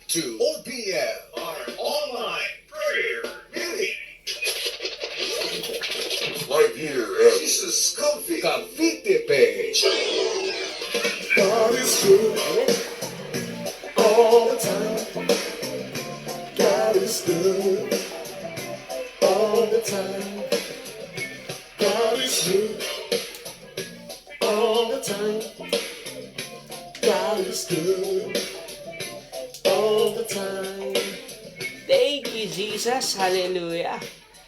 to OPM, our online prayer meeting. Right here at Jesus Coffee Cavite page. God is good all the time. God is good all the time. God is good all the time. God is good all the time. Thank you, Jesus. Hallelujah.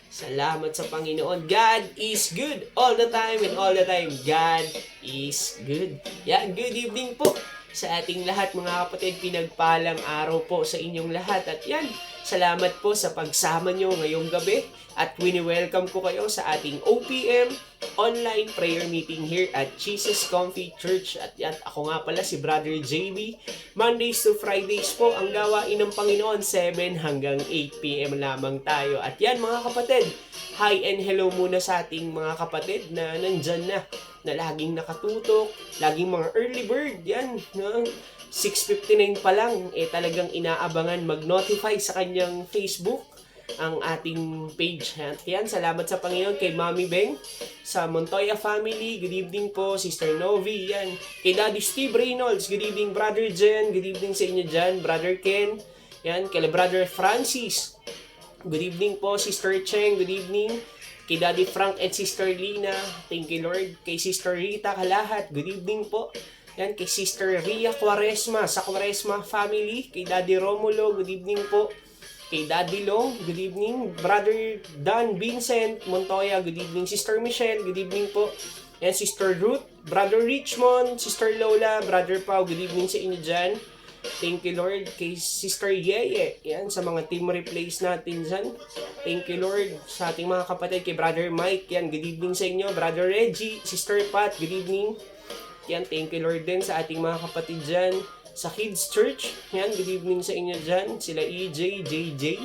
Salamat sa Panginoon. God is good all the time and all the time. God is good. Yan, good evening po sa ating lahat mga kapatid. Pinagpalang araw po sa inyong lahat. At yan, salamat po sa pagsama nyo ngayong gabi. At wini-welcome ko kayo sa ating OPM online prayer meeting here at Jesus Comfy Church. At yan, ako nga pala si Brother JB. Mondays to Fridays po ang gawain ng Panginoon, 7 hanggang 8 p.m. lamang tayo. At yan mga kapatid, hi and hello muna sa ating mga kapatid na nandyan na laging nakatutok, laging mga early bird, yan, no? 6:59 pa lang, talagang inaabangan mag-notify sa kanyang Facebook ang ating page. At yan, salamat sa Panginoon kay Mami Beng, sa Montoya family, good evening po, Sister Novi, yan. Kay Daddy Steve Reynolds, good evening Brother Jen, good evening sa inyo dyan, Brother Ken, yan. Kay Brother Francis, good evening po, Sister Cheng, good evening. Kay Daddy Frank and Sister Lina, thank you Lord. Kay Sister Rita Kalahat, good evening po. Yan, kay Sister Ria Quaresma, sa Quaresma family. Kay Daddy Romulo, good evening po. Kay Daddy Long, good evening. Brother Dan Vincent Montoya, good evening. Sister Michelle, good evening po. Yan, Sister Ruth, Brother Richmond, Sister Lola, Brother Pau, good evening sa inyo dyan. Thank you Lord. Kay Sister Yeye, yan, sa mga team replays natin dyan. Thank you Lord. Sa ating mga kapatid, kay Brother Mike, yan, good evening sa inyo. Brother Reggie, Sister Pat, good evening. Yan, thank you Lord din sa ating mga kapatid dyan. Sa Kids Church, yan, good evening sa inyo dyan. Sila EJ, JJ,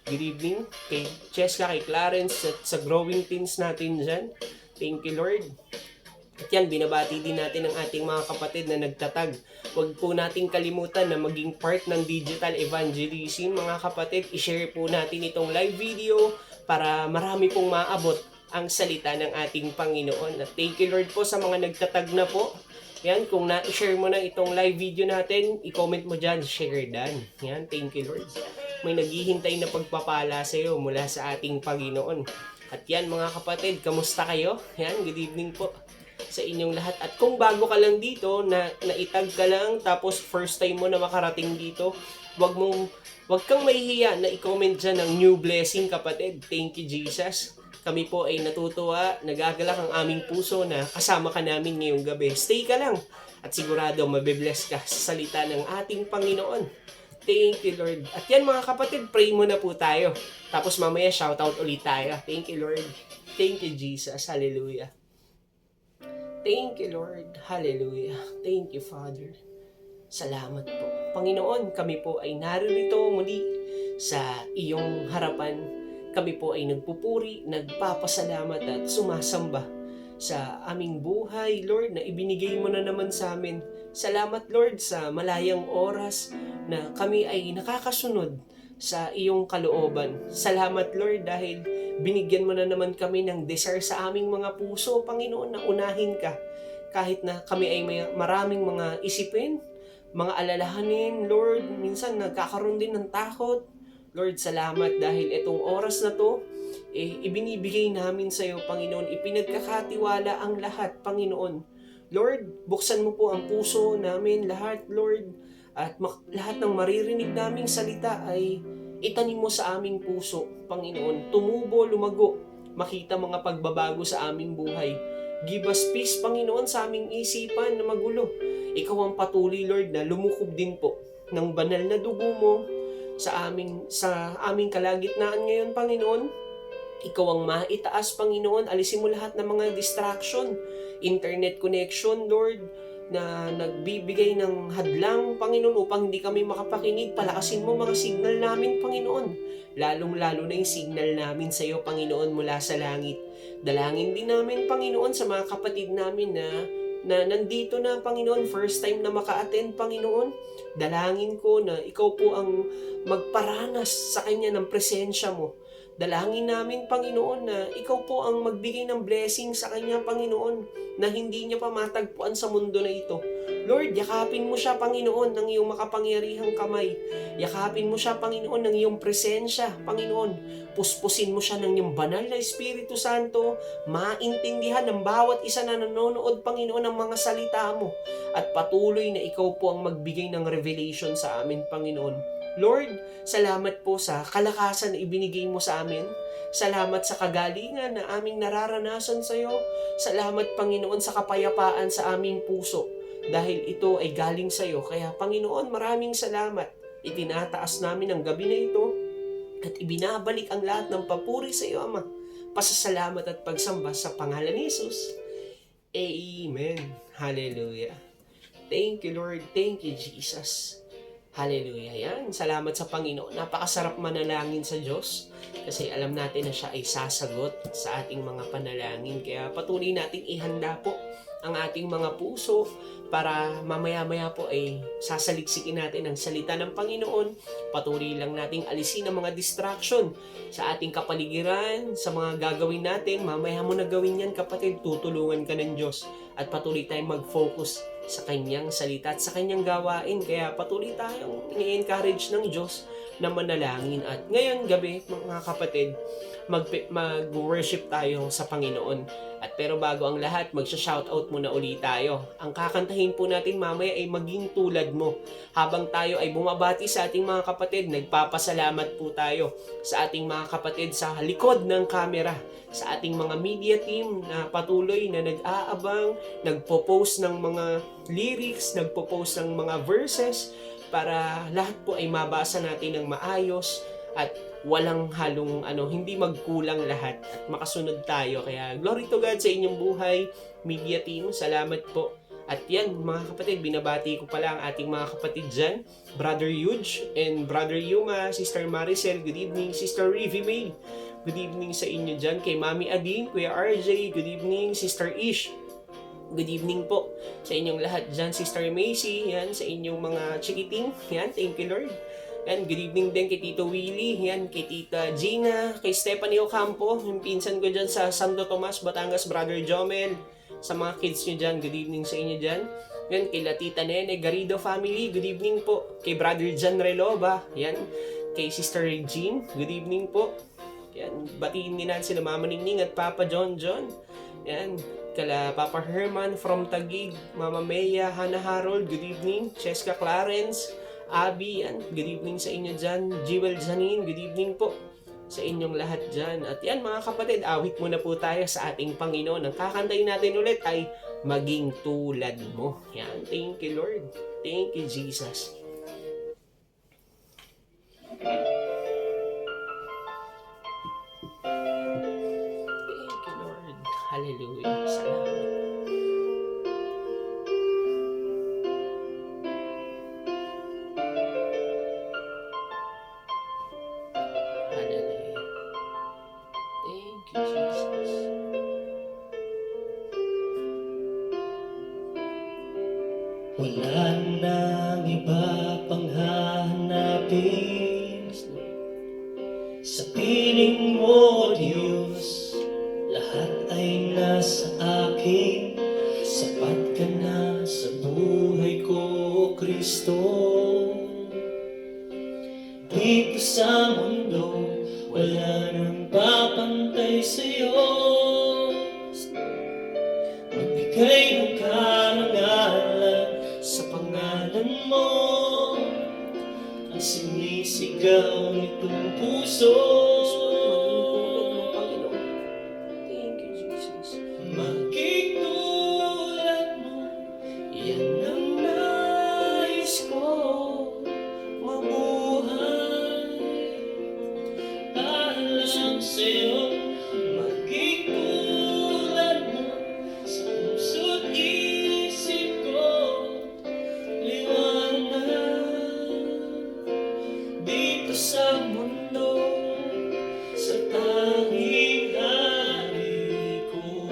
good evening. Kay Cheska, kay Clarence, at sa Growing Teens natin dyan. Thank you Lord. At yan, binabati din natin ang ating mga kapatid na nagtatag. Huwag po nating kalimutan na maging part ng digital evangelism. Mga kapatid, i-share po natin itong live video para marami pong maabot ang salita ng ating Panginoon. At thank you Lord po sa mga nagtatag na po. Yan, kung na-share mo na itong live video natin, i-comment mo dyan, share done. Yan, thank you Lord. May naghihintay na pagpapala sa iyo mula sa ating Panginoon. At yan mga kapatid, kamusta kayo? Yan, good evening po sa inyong lahat. At kung bago ka lang dito, naitag ka lang, tapos first time mo na makarating dito, wag kang mahihiya na i-comment dyan ng new blessing kapatid. Thank you Jesus. Kami po ay natutuwa, nagagalak ang aming puso na kasama ka namin ngayong gabi. Stay ka lang at sigurado mabibless ka sa salita ng ating Panginoon. Thank you Lord. At yan mga kapatid, pray muna po tayo. Tapos mamaya shoutout ulit tayo. Thank you Lord. Thank you Jesus. Hallelujah. Thank you Lord. Hallelujah. Thank you Father. Salamat po. Panginoon, kami po ay naririto muli sa iyong harapan. Kami po ay nagpupuri, nagpapasalamat at sumasamba sa aming buhay, Lord, na ibinigay mo na naman sa amin. Salamat, Lord, sa malayang oras na kami ay nakakasunod sa iyong kalooban. Salamat, Lord, dahil binigyan mo na naman kami ng desire sa aming mga puso, Panginoon, na unahin ka. Kahit na kami ay may maraming mga isipin, mga alalahanin, Lord, minsan nagkakaroon din ng takot. Lord, salamat dahil itong oras na to, ibinibigay namin sa iyo, Panginoon. Ipinagkakatiwala ang lahat, Panginoon. Lord, buksan mo po ang puso namin lahat, Lord. At lahat ng maririnig naming salita ay itanim mo sa aming puso, Panginoon. Tumubo, lumago, makita mga pagbabago sa aming buhay. Give us peace, Panginoon, sa aming isipan na magulo. Ikaw ang patuloy, Lord, na lumukob din po ng banal na dugo mo sa aming kalagitnaan ngayon, Panginoon. Ikaw ang maitaas, Panginoon. Alisin mo lahat ng mga distraction, internet connection, Lord, na nagbibigay ng hadlang, Panginoon, upang hindi kami makapakinig. Palakasin mo mga signal namin, Panginoon. Lalong-lalo na yung signal namin sa iyo, Panginoon, mula sa langit. Dalangin din namin, Panginoon, sa mga kapatid namin na na nandito na, Panginoon, first time na maka-attend, Panginoon. Dalangin ko na ikaw po ang magparanas sa kanya ng presensya mo. Dalangin namin, Panginoon, na ikaw po ang magbigay ng blessing sa kanya, Panginoon, na hindi niya pa matagpuan sa mundo na ito. Lord, yakapin mo siya, Panginoon, ng iyong makapangyarihang kamay. Yakapin mo siya, Panginoon, ng iyong presensya, Panginoon. Puspusin mo siya ng iyong banal na Espiritu Santo, maintindihan ng bawat isa na nanonood, Panginoon, ng mga salita mo. At patuloy na ikaw po ang magbigay ng revelation sa amin, Panginoon. Lord, salamat po sa kalakasan na ibinigay mo sa amin. Salamat sa kagalingan na aming nararanasan sa iyo. Salamat, Panginoon, sa kapayapaan sa aming puso. Dahil ito ay galing sa iyo. Kaya, Panginoon, maraming salamat. Itinataas namin ang gabi na ito at ibinabalik ang lahat ng papuri sa iyo, Ama. Pasasalamat at pagsamba sa pangalan ni Jesus. Amen. Hallelujah. Thank you, Lord. Thank you, Jesus. Hallelujah. Yan. Salamat sa Panginoon. Napakasarap manalangin sa Diyos kasi alam natin na siya ay sasagot sa ating mga panalangin. Kaya patuloy natin ihanda po ang ating mga puso para mamaya-maya po ay sasaliksikin natin ang salita ng Panginoon. Patuloy lang nating alisin ang mga distraction sa ating kapaligiran, sa mga gagawin natin. Mamaya mo na gawin yan, kapatid. Tutulungan ka ng Diyos. At patuloy tayong mag-focus sa kanyang salita at sa kanyang gawain. Kaya patuloy tayong i-encourage ng Diyos na manalangin. At ngayon gabi, mga kapatid, mag-worship tayo sa Panginoon. At pero bago ang lahat, magsha-shoutout muna ulit tayo. Ang kakantahin po natin mamaya ay Maging Tulad Mo. Habang tayo ay bumabati sa ating mga kapatid, nagpapasalamat po tayo sa ating mga kapatid sa likod ng kamera, sa ating mga media team na patuloy na nag-aabang, nagpo-post ng mga lyrics, nagpo-post ng mga verses para lahat po ay mabasa natin ng maayos at walang halong hindi magkulang lahat at makasunod tayo. Kaya glory to God sa inyong buhay, media team. Salamat po. At yan, mga kapatid, binabati ko pala ang ating mga kapatid dyan. Brother Huge and Brother Yuma, Sister Maricel, good evening. Sister Rivy May, good evening sa inyo dyan. Kay Mami Adine, Kuya RJ, good evening. Sister Ish, good evening po sa inyong lahat dyan. Sister Macy, yan, sa inyong mga chikiting. Yan, thank you Lord. Yan, good evening din kay Tito Willie, yan, kay Tita Gina, kay Stephanie Ocampo, yung pinsan ko dyan sa Santo Tomas, Batangas, Brother Jomel, sa mga kids nyo dyan, good evening sa inyo dyan. Yan, kay Tita Nene Garrido family, good evening po. Kay Brother John Reloba, yan, kay Sister Regine, good evening po. Yan, batiin din natin sila Mama Ningning at Papa John John. Yan, kala Papa Herman from Taguig, Mama Mea, Hannah Harold, good evening. Cheska Clarence, Abby, yan, good evening sa inyo dyan. Jewel Janine, good evening po sa inyong lahat dyan. At yan mga kapatid, awit muna po tayo sa ating Panginoon. Ang kakantayin natin ulit ay Maging Tulad Mo. Yan, thank you Lord. Thank you Jesus. Thank you Lord. Hallelujah. Salamat. Wala nang iba pang hahanapin sa piling mo, Diyos. Lahat ay nasa akin. Sapat ka na sa buhay ko, Kristo. Dito sa mundo, wala nang papantay sa'yo. Magbigay ng karangalan sa pangalan mo, ang sinisigaw nitong puso. Thank you, Jesus. Maging tulad mo, yan ang nais ko. Mabuhay alang sa'yo. Maging tulad mo sa puso't isip ko. Dito sa mundo, sa tanging hari ko.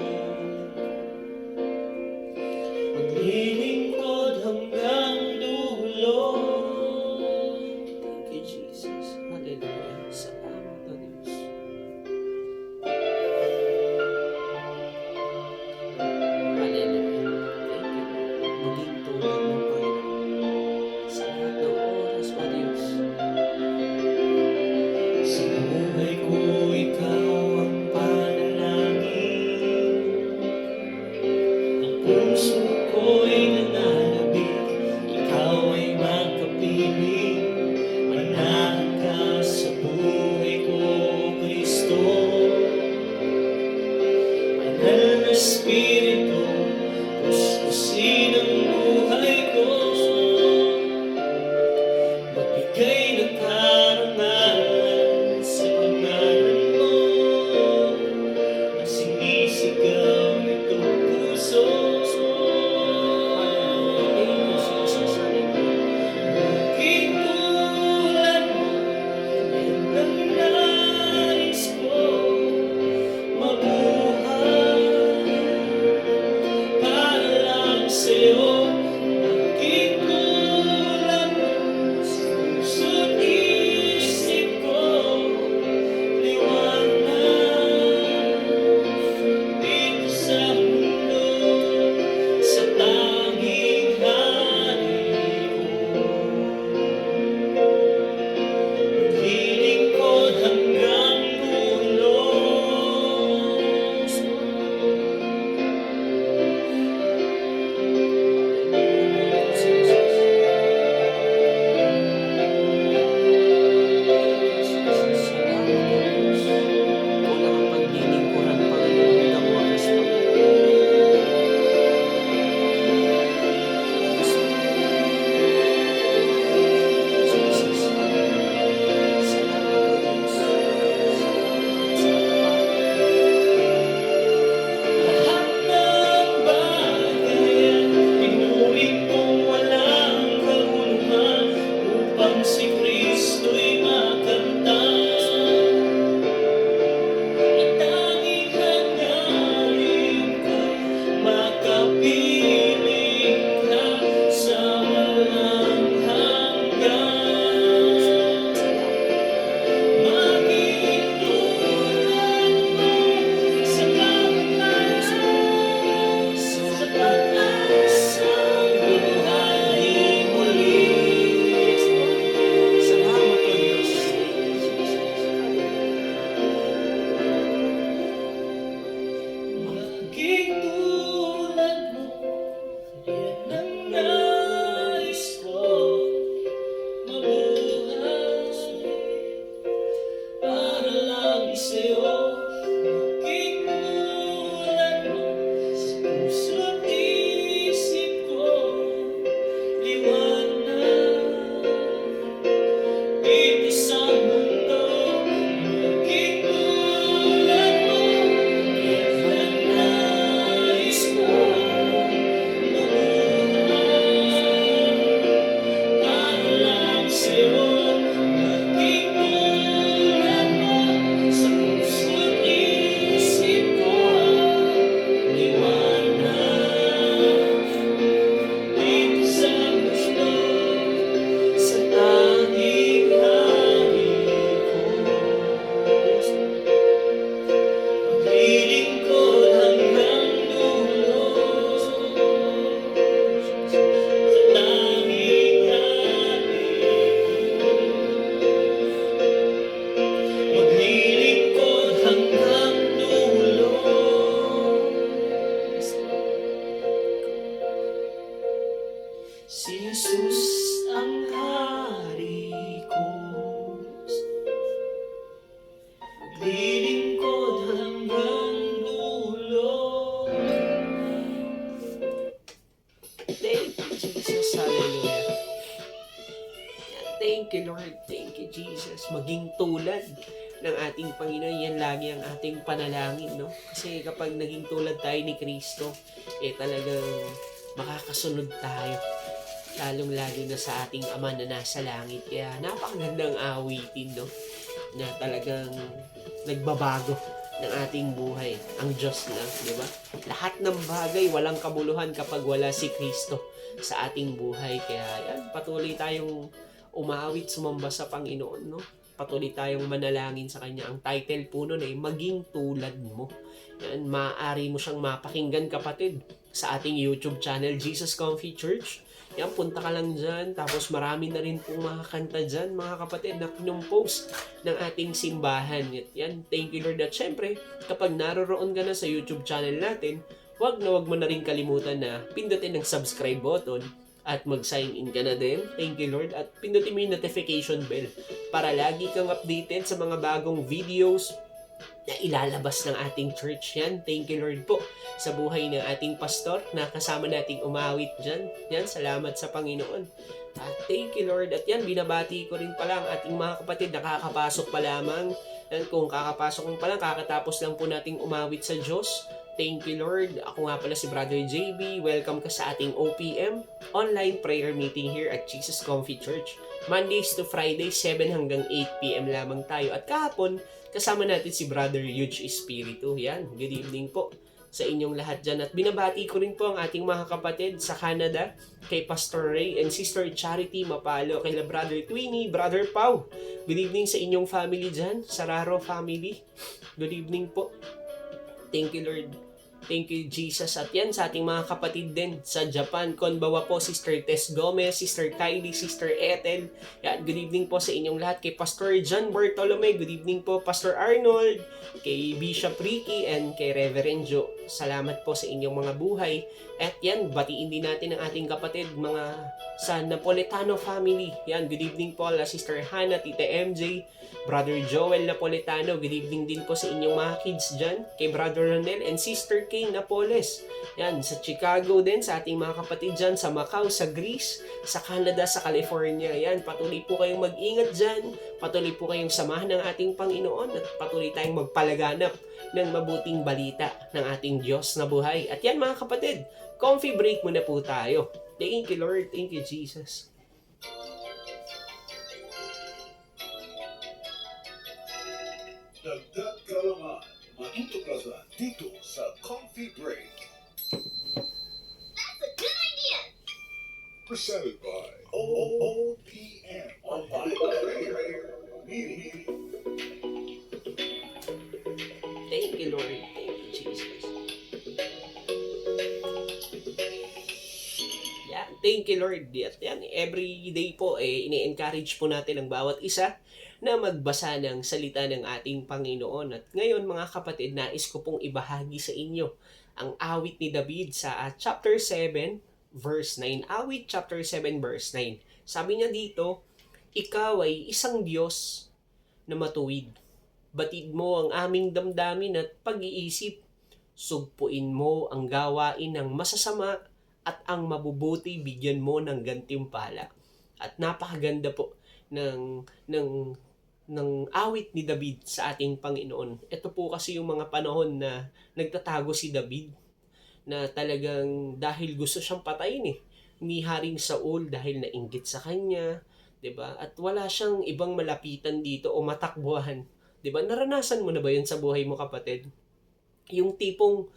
Thank you, Jesus. Maging tulad ng ating Panginoon, yan lagi ang ating panalangin, no? Kasi kapag naging tulad tayo ni Kristo, talagang makakasunod tayo. Lalong-lalo na sa ating Ama na nasa langit. Kaya napakagandang awitin, no? Na talagang nagbabago ng ating buhay. Ang Diyos lang, di ba? Lahat ng bagay, walang kabuluhan kapag wala si Kristo sa ating buhay. Kaya yan, patuloy tayong umawit, sumamba sa Panginoon, no? Patuloy tayong manalangin sa Kanya. Ang title po nun ay Maging Tulad Mo. Yan, maaari mo siyang mapakinggan, kapatid, sa ating YouTube channel, Jesus Comfy Church. Yan, punta ka lang dyan. Tapos marami na rin pong mga kanta dyan, mga kapatid, na pinompost ng ating simbahan. Yan, thank you Lord. At syempre, kapag naroroon ka na sa YouTube channel natin, wag mo na rin kalimutan na pindutin ang subscribe button at mag-sign in ka na din. Thank you Lord. At pindutin mo yung notification bell para lagi kang updated sa mga bagong videos na ilalabas ng ating church. Yan, thank you Lord po sa buhay ng ating pastor na kasama nating umawit dyan. Yan, salamat sa Panginoon. At thank you Lord. At yan, binabati ko rin pala ang ating mga kapatid na kakapasok pa lamang. Yan, kung kakapasok mo pa lang, kakatapos lang po nating umawit sa Diyos. Thank you Lord. Ako nga pala si Brother JB. Welcome ka sa ating OPM, online prayer meeting here at Jesus Comfy Church. Mondays to Fridays, 7 hanggang 8 p.m. lamang tayo. At kahapon, kasama natin si Brother Huge Espiritu. Yan, good evening po sa inyong lahat dyan. At binabati ko rin po ang ating mga kapatid sa Canada, kay Pastor Ray and Sister Charity Mapalo, kay Brother Twinnie, Brother Pau. Good evening sa inyong family dyan, Sararo family. Good evening po. Thank you Lord. Thank you Jesus. At yan sa ating mga kapatid din sa Japan. Konbawa po, Sister Tess Gomez, Sister Kylie, Sister Ethel. Yan, good evening po sa inyong lahat. Kay Pastor John Bartolome, good evening po. Pastor Arnold, kay Bishop Ricky, and kay Reverend Joe. Salamat po sa inyong mga buhay. At yan, batiin din natin ang ating kapatid, mga sa Napoletano family. Yan, good evening po Sister Hannah, Tita MJ, Brother Joel Napoletano. Good evening din po sa inyong mga kids dyan. Kay Brother Ronel and Sister Kay Napoles. Yan, sa Chicago din, sa ating mga kapatid dyan, sa Macau, sa Greece, sa Canada, sa California. Yan, patuloy po kayong mag-ingat dyan. Patuloy po kayong samahan ng ating Panginoon at patuloy tayong magpalaganap ng mabuting balita ng ating Diyos na buhay. At yan mga kapatid, comfy break muna po tayo. Thank you Lord, thank you Jesus. Dagdag kalaman, matutuklasan dito sa Coffee Break. That's a good idea. Presented by OPM, Online Prayer Meeting. Thank you Lord, thank you Jesus. Yan, thank you Lord. At yan, every day po, ini-encourage po natin ang bawat isa na magbasa ng salita ng ating Panginoon. At ngayon mga kapatid, nais ko pong ibahagi sa inyo ang awit ni David sa chapter 7 verse 9. Awit chapter 7 verse 9. Sabi niya dito, ikaw ay isang Diyos na matuwid. Batid mo ang aming damdamin at pag-iisip. Sugpuin mo ang gawain ng masasama at ang mabubuti bigyan mo ng gantimpala. At napakaganda po ng awit ni David sa ating Panginoon. Ito po kasi yung mga panahon na nagtatago si David na talagang dahil gusto siyang patayin ni Haring Saul dahil nainggit sa kanya, 'di ba? At wala siyang ibang malapitan dito o matakbuhan, 'di ba? Naranasan mo na ba 'yun sa buhay mo, kapatid? Yung tipong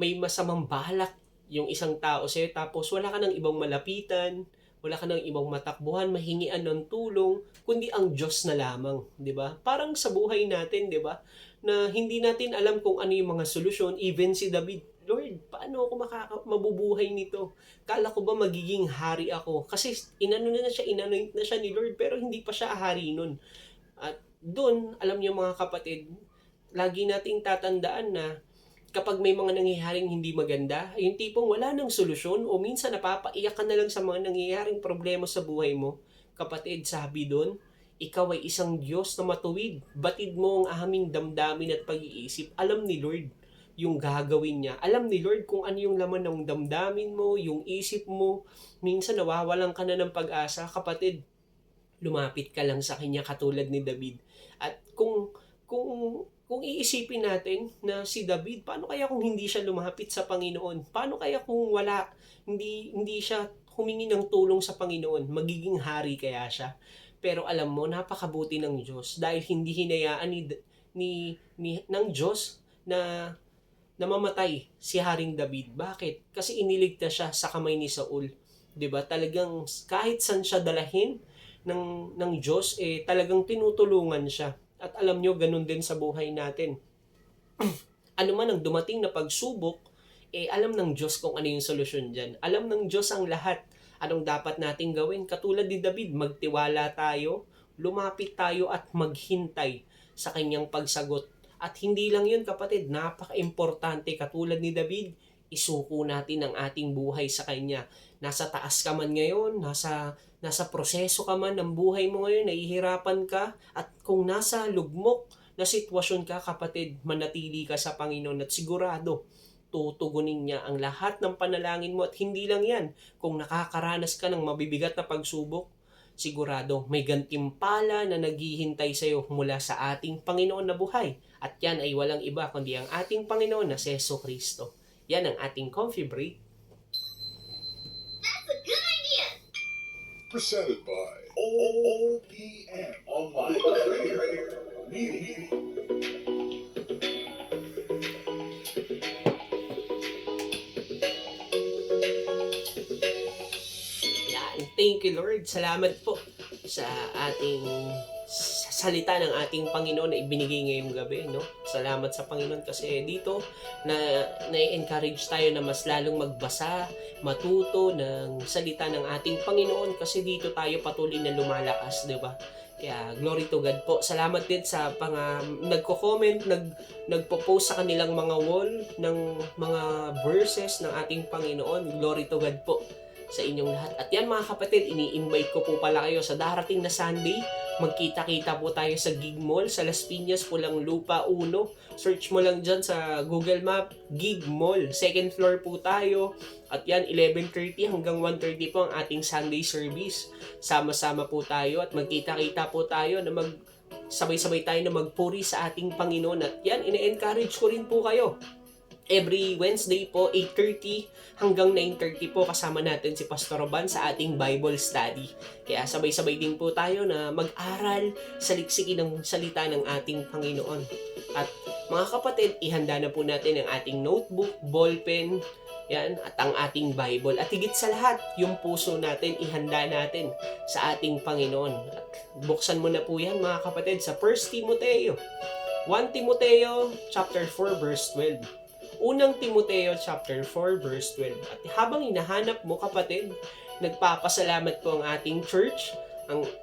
may masamang balak yung isang tao sa'yo tapos wala ka ng ibang malapitan, wala ka ng ibang matakbuhan, mahingian ng tulong, kundi ang Diyos na lamang, 'di ba? Parang sa buhay natin, 'di ba? Na hindi natin alam kung ano yung mga solusyon. Even si David, Lord, paano ako mabubuhay nito? Kala ko ba magiging hari ako? Kasi inanoint na siya ni Lord, pero hindi pa siya hari nun. At doon, alam niyo mga kapatid, lagi nating tatandaan na kapag may mga nangyayaring hindi maganda, yung tipong wala nang solusyon o minsan napapaiyak ka na lang sa mga nangyayaring problema sa buhay mo. Kapatid, sabi doon, ikaw ay isang Diyos na matuwid. Batid mo ang aming damdamin at pag-iisip. Alam ni Lord yung gagawin niya. Alam ni Lord kung ano yung laman ng damdamin mo, yung isip mo. Minsan nawawalan ka na ng pag-asa. Kapatid, lumapit ka lang sa Kanya katulad ni David. At kung iisipin natin na si David, paano kaya kung hindi siya lumapit sa Panginoon? Paano kaya kung hindi siya humingi ng tulong sa Panginoon? Magiging hari kaya siya? Pero alam mo, napakabuti ng Diyos dahil hindi hinayaan ng Diyos na namamatay si Haring David. Bakit? Kasi iniligtas siya sa kamay ni Saul. 'Di ba? Talagang kahit saan siya dalahin ng Diyos, talagang tinutulungan siya. At alam nyo, ganun din sa buhay natin. Ano man ang dumating na pagsubok, alam ng Diyos kung ano yung solusyon dyan. Alam ng Diyos ang lahat. Anong dapat nating gawin? Katulad ni David, magtiwala tayo, lumapit tayo at maghintay sa kanyang pagsagot. At hindi lang yun kapatid, napaka-importante katulad ni David, isuko natin ang ating buhay sa kanya. Nasa taas ka man ngayon, nasa proseso ka man ng buhay mo ngayon, nahihirapan ka, at kung nasa lugmok na sitwasyon ka kapatid, manatili ka sa Panginoon at sigurado, tutugunin niya ang lahat ng panalangin mo. At hindi lang yan, kung nakakaranas ka ng mabibigat na pagsubok, sigurado may gantimpala na naghihintay sa iyo mula sa ating Panginoon na buhay. At yan ay walang iba kundi ang ating Panginoon na si Jesu Kristo. Yan ang ating coffee break. That's a good idea. Presented by OPM Online Prayer Meeting. Yan. Thank you Lord. Salamat po sa ating salita ng ating Panginoon na ibinigay ngayong gabi, no? Salamat sa Panginoon kasi dito na-encourage tayo na mas lalong magbasa, matuto ng salita ng ating Panginoon kasi dito tayo patuloy na lumalakas, 'di ba? Kaya glory to God po. Salamat din sa nagko-comment, nagpo-post sa kanilang mga wall ng mga verses ng ating Panginoon. Glory to God po sa inyong lahat. At yan mga kapatid, ini-invite ko po pala kayo sa darating na Sunday. Magkita-kita po tayo sa Gig Mall sa Las Piñas, Pulang Lupa 1. Search mo lang dyan sa Google Map, Gig Mall. Second floor po tayo. At yan, 11:30 hanggang 1:30 po ang ating Sunday service. Sama-sama po tayo at magkita-kita po tayo na sabay-sabay tayo na magpuri sa ating Panginoon. At yan, ine-encourage ko rin po kayo. Every Wednesday po, 8:30 hanggang 9:30 po kasama natin si Pastor Roban sa ating Bible study. Kaya sabay-sabay din po tayo na mag-aral, saliksikin ng salita ng ating Panginoon. At mga kapatid, ihanda na po natin ang ating notebook, ballpen, yan, at ang ating Bible. At higit sa lahat, yung puso natin, ihanda natin sa ating Panginoon. At buksan mo na po yan mga kapatid sa 1 Timoteo. 1 Timoteo chapter 4 verse 12. Unang Timoteo chapter 4 verse 12. At habang hinahanap mo kapatid, nagpapasalamat po ang ating church,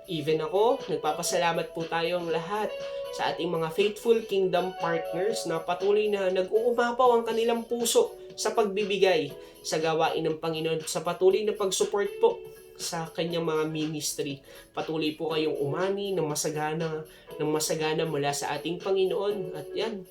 even ako, nagpapasalamat po tayong lahat sa ating mga faithful kingdom partners na patuloy na nag-uumapaw ang kanilang puso sa pagbibigay sa gawain ng Panginoon, sa patuloy na pag-support po sa kanyang mga ministry. Patuloy po kayong umani ng masagana mula sa ating Panginoon. At yan,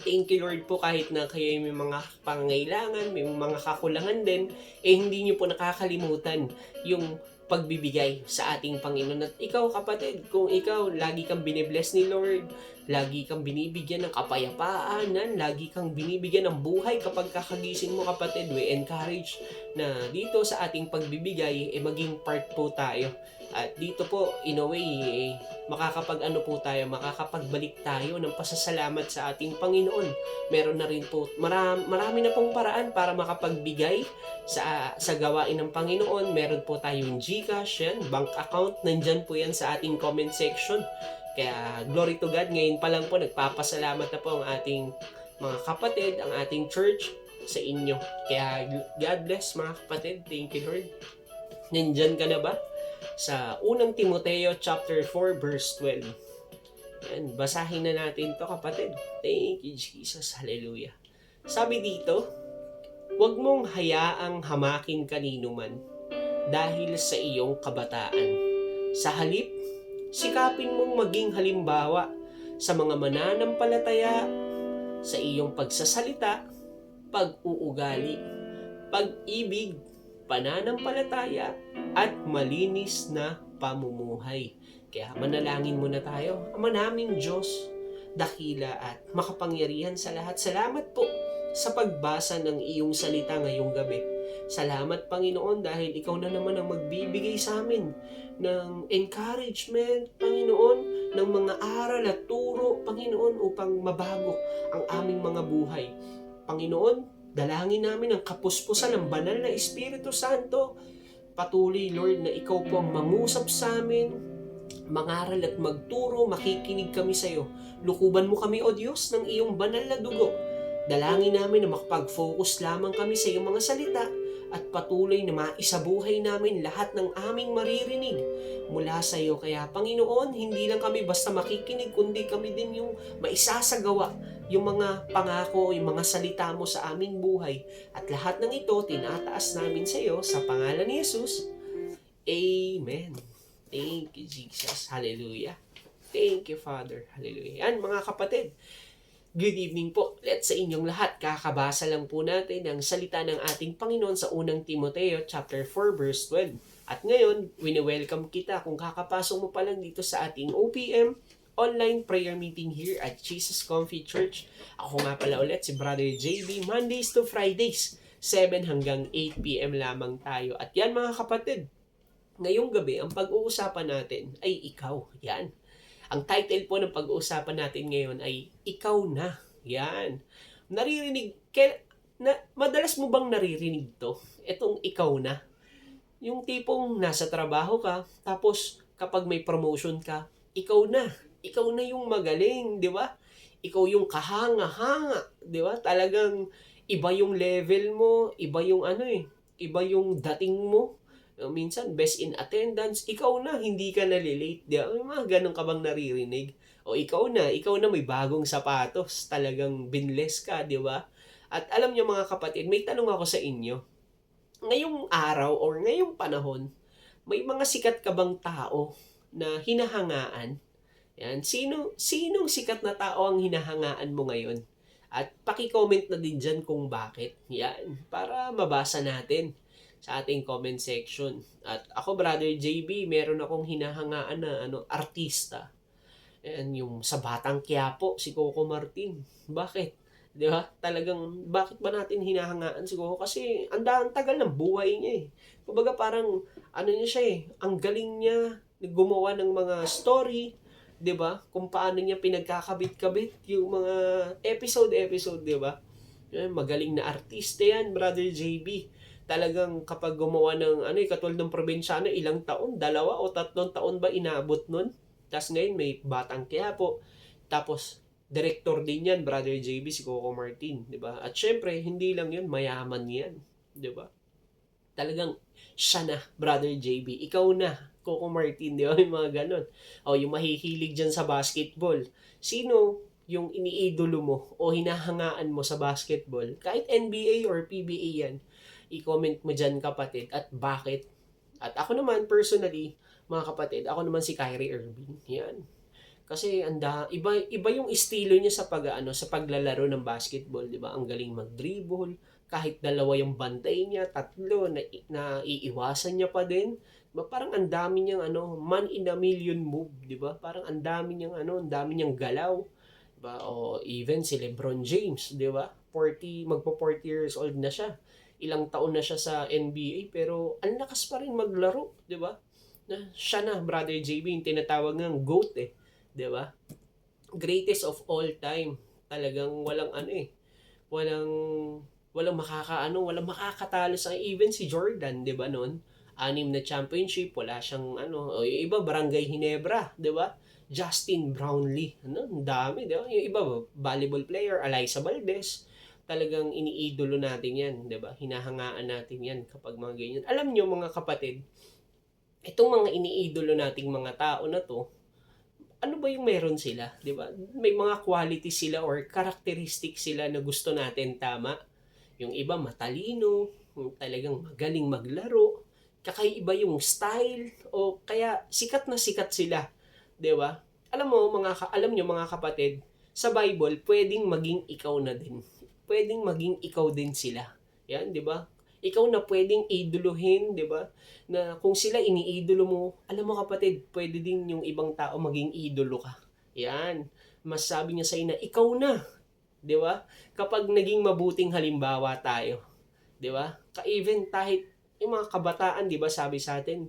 thank you Lord po kahit na kayo may mga pangangailangan, may mga kakulangan din, hindi nyo po nakakalimutan yung pagbibigay sa ating Panginoon. At ikaw kapatid, kung ikaw lagi kang binibless ni Lord, lagi kang binibigyan ng kapayapaan, lagi kang binibigyan ng buhay kapag kakagising mo kapatid, we encourage na dito sa ating pagbibigay, maging part po tayo. At dito po, in a way, makakapagbalik tayo ng pasasalamat sa ating Panginoon. Meron na rin po, marami na pong paraan para makapagbigay sa gawain ng Panginoon. Meron po tayong GCash, yan, bank account, nandyan po yan sa ating comment section. Kaya glory to God, ngayon pa lang po, nagpapasalamat na po ang ating mga kapatid, ang ating church sa inyo. Kaya God bless mga kapatid, thank you Lord. Nandyan ka na ba? Sa unang Timoteo chapter 4 verse 12. Yan, basahin na natin to kapatid. Thank you Jesus, hallelujah. Sabi dito, huwag mong hayaang hamakin kanino man dahil sa iyong kabataan. Sa halip, sikapin mong maging halimbawa sa mga mananampalataya sa iyong pagsasalita, pag-uugali, pag-ibig, pananampalataya, at malinis na pamumuhay. Kaya manalangin muna tayo. Ama naming Diyos, dakila at makapangyarihan sa lahat. Salamat po sa pagbasa ng iyong salita ngayong gabi. Salamat Panginoon dahil ikaw na naman ang magbibigay sa amin ng encouragement, Panginoon, ng mga aral at turo, Panginoon, upang mabago ang aming mga buhay. Panginoon, dalangin namin ang kapuspusan ng banal na Espiritu Santo. Patuloy, Lord, na ikaw po ang mangusap sa amin, mangaral at magturo, makikinig kami sa iyo. Lukuban mo kami, O Diyos, ng iyong banal na dugo. Dalangin namin na makapag-focus lamang kami sa iyong mga salita at patuloy na maisabuhay namin lahat ng aming maririnig mula sa iyo. Kaya Panginoon, hindi lang kami basta makikinig, kundi kami din yung maisasagawa yung mga pangako, yung mga salita mo sa aming buhay. At lahat ng ito, tinataas namin sa iyo sa pangalan ni Jesus. Amen. Thank you, Jesus. Hallelujah. Thank you, Father. Hallelujah. Yan, mga kapatid. Good evening po. Let's sa inyong lahat. Kakabasa lang po natin ang salita ng ating Panginoon sa unang Timoteo chapter 4 verse 12. At ngayon, wini-welcome kita kung kakapasok mo pa lang dito sa ating OPM online prayer meeting here at Jesus Comfy Church. Ako nga pala ulit si Brother JB, Mondays to Fridays, 7 hanggang 8 p.m. lamang tayo. At yan mga kapatid, ngayong gabi, ang pag-uusapan natin ay ikaw. Yan. Ang title po ng pag-uusapan natin ngayon ay Ikaw Na. Yan. Madalas mo bang naririnig to? Itong ikaw na. Yung tipong nasa trabaho ka, tapos kapag may promotion ka, ikaw na. Ikaw na yung magaling, di ba? Ikaw yung kahanga-hanga, di ba? Talagang iba yung level mo, iba yung iba yung dating mo. Minsan, best in attendance, ikaw na, hindi ka nalilate. Di ba? May mga ganun ka bang naririnig? O ikaw na may bagong sapatos. Talagang binless ka, di ba? At alam niyo mga kapatid, may tanong ako sa inyo. Ngayong araw or ngayong panahon, may mga sikat ka bang tao na hinahangaan? Yan. Sinong sikat na tao ang hinahangaan mo ngayon? At paki-comment na din dyan kung bakit. Yan. Para mabasa natin sa ating comment section. At ako, Brother JB, meron akong hinahangaan na artista. Ayan, yung sa Batang Quiapo, si Coco Martin. Bakit? Di ba? Talagang, bakit ba natin hinahangaan si Coco? Kasi, ang tagal ng buhay niya eh. Kumbaga parang, niya siya eh, ang galing niya, gumawa ng mga story, di ba? Kung paano niya pinagkakabit-kabit yung mga episode, di ba? Magaling na artista yan, Brother JB. Talagang kapag gumawa ng katulad ng Probinsyano, ilang taon, 2 o 3 taon ba inabot nun? Tapos ngayon may Batang Quiapo. Tapos director din yan, Brother JB, si Coco Martin, di ba? At syempre, hindi lang yun, mayaman yan, di ba? Talagang siya na, Brother JB, ikaw na, Coco Martin, di ba? Yung mga ganun. O yung mahihilig dyan sa basketball. Sino yung iniidolo mo o hinahangaan mo sa basketball? Kahit NBA or PBA yan, i-comment mo dyan kapatid at bakit. At ako naman personally, mga kapatid, ako naman si Kyrie Irving. Yan. Kasi iba yung estilo niya sa paglalaro ng basketball, 'di ba? Ang galing mag-dribble, kahit 2 yung bantay niya, 3 na iiwasan niya pa din. Diba? Parang ang dami niyang man in a million move, 'di ba? Parang ang dami niyang galaw, 'di ba? O even si LeBron James, 'di ba? Magpo 40 years old na siya. Ilang taon na siya sa NBA pero ang lakas pa rin maglaro, 'di ba? Siya na, Brother JB, yung tinatawag ng GOAT eh, 'di ba? Greatest of all time. Talagang walang walang makakatalo sa even si Jordan, 'di ba noon? 6 na championship, wala siyang o yung iba Barangay Ginebra, 'di ba? Justin Brownlee, ang dami, 'di ba? Yung iba volleyball player, Alyssa Valdez. Talagang iniidolo natin yan, di ba? Hinahangaan natin yan kapag mga ganyan. Alam nyo mga kapatid, itong mga iniidolo nating mga tao na to, ano ba yung meron sila? Di ba? May mga quality sila or characteristic sila na gusto natin, tama? Yung iba matalino, yung talagang magaling maglaro, kakaiba yung style, o kaya sikat na sikat sila. Di ba? Alam nyo mga kapatid, sa Bible, pwedeng maging ikaw na din. Pwedeng maging ikaw din sila. Yan, di ba? Ikaw na pwedeng idolohin, di ba? Na kung sila iniidolo mo, alam mo kapatid, pwede din yung ibang tao maging idolo ka. Yan. Masasabi niya sa'yo na ikaw na. Di ba? Kapag naging mabuting halimbawa tayo. Di ba? Ka-even kahit yung mga kabataan, di ba, sabi sa atin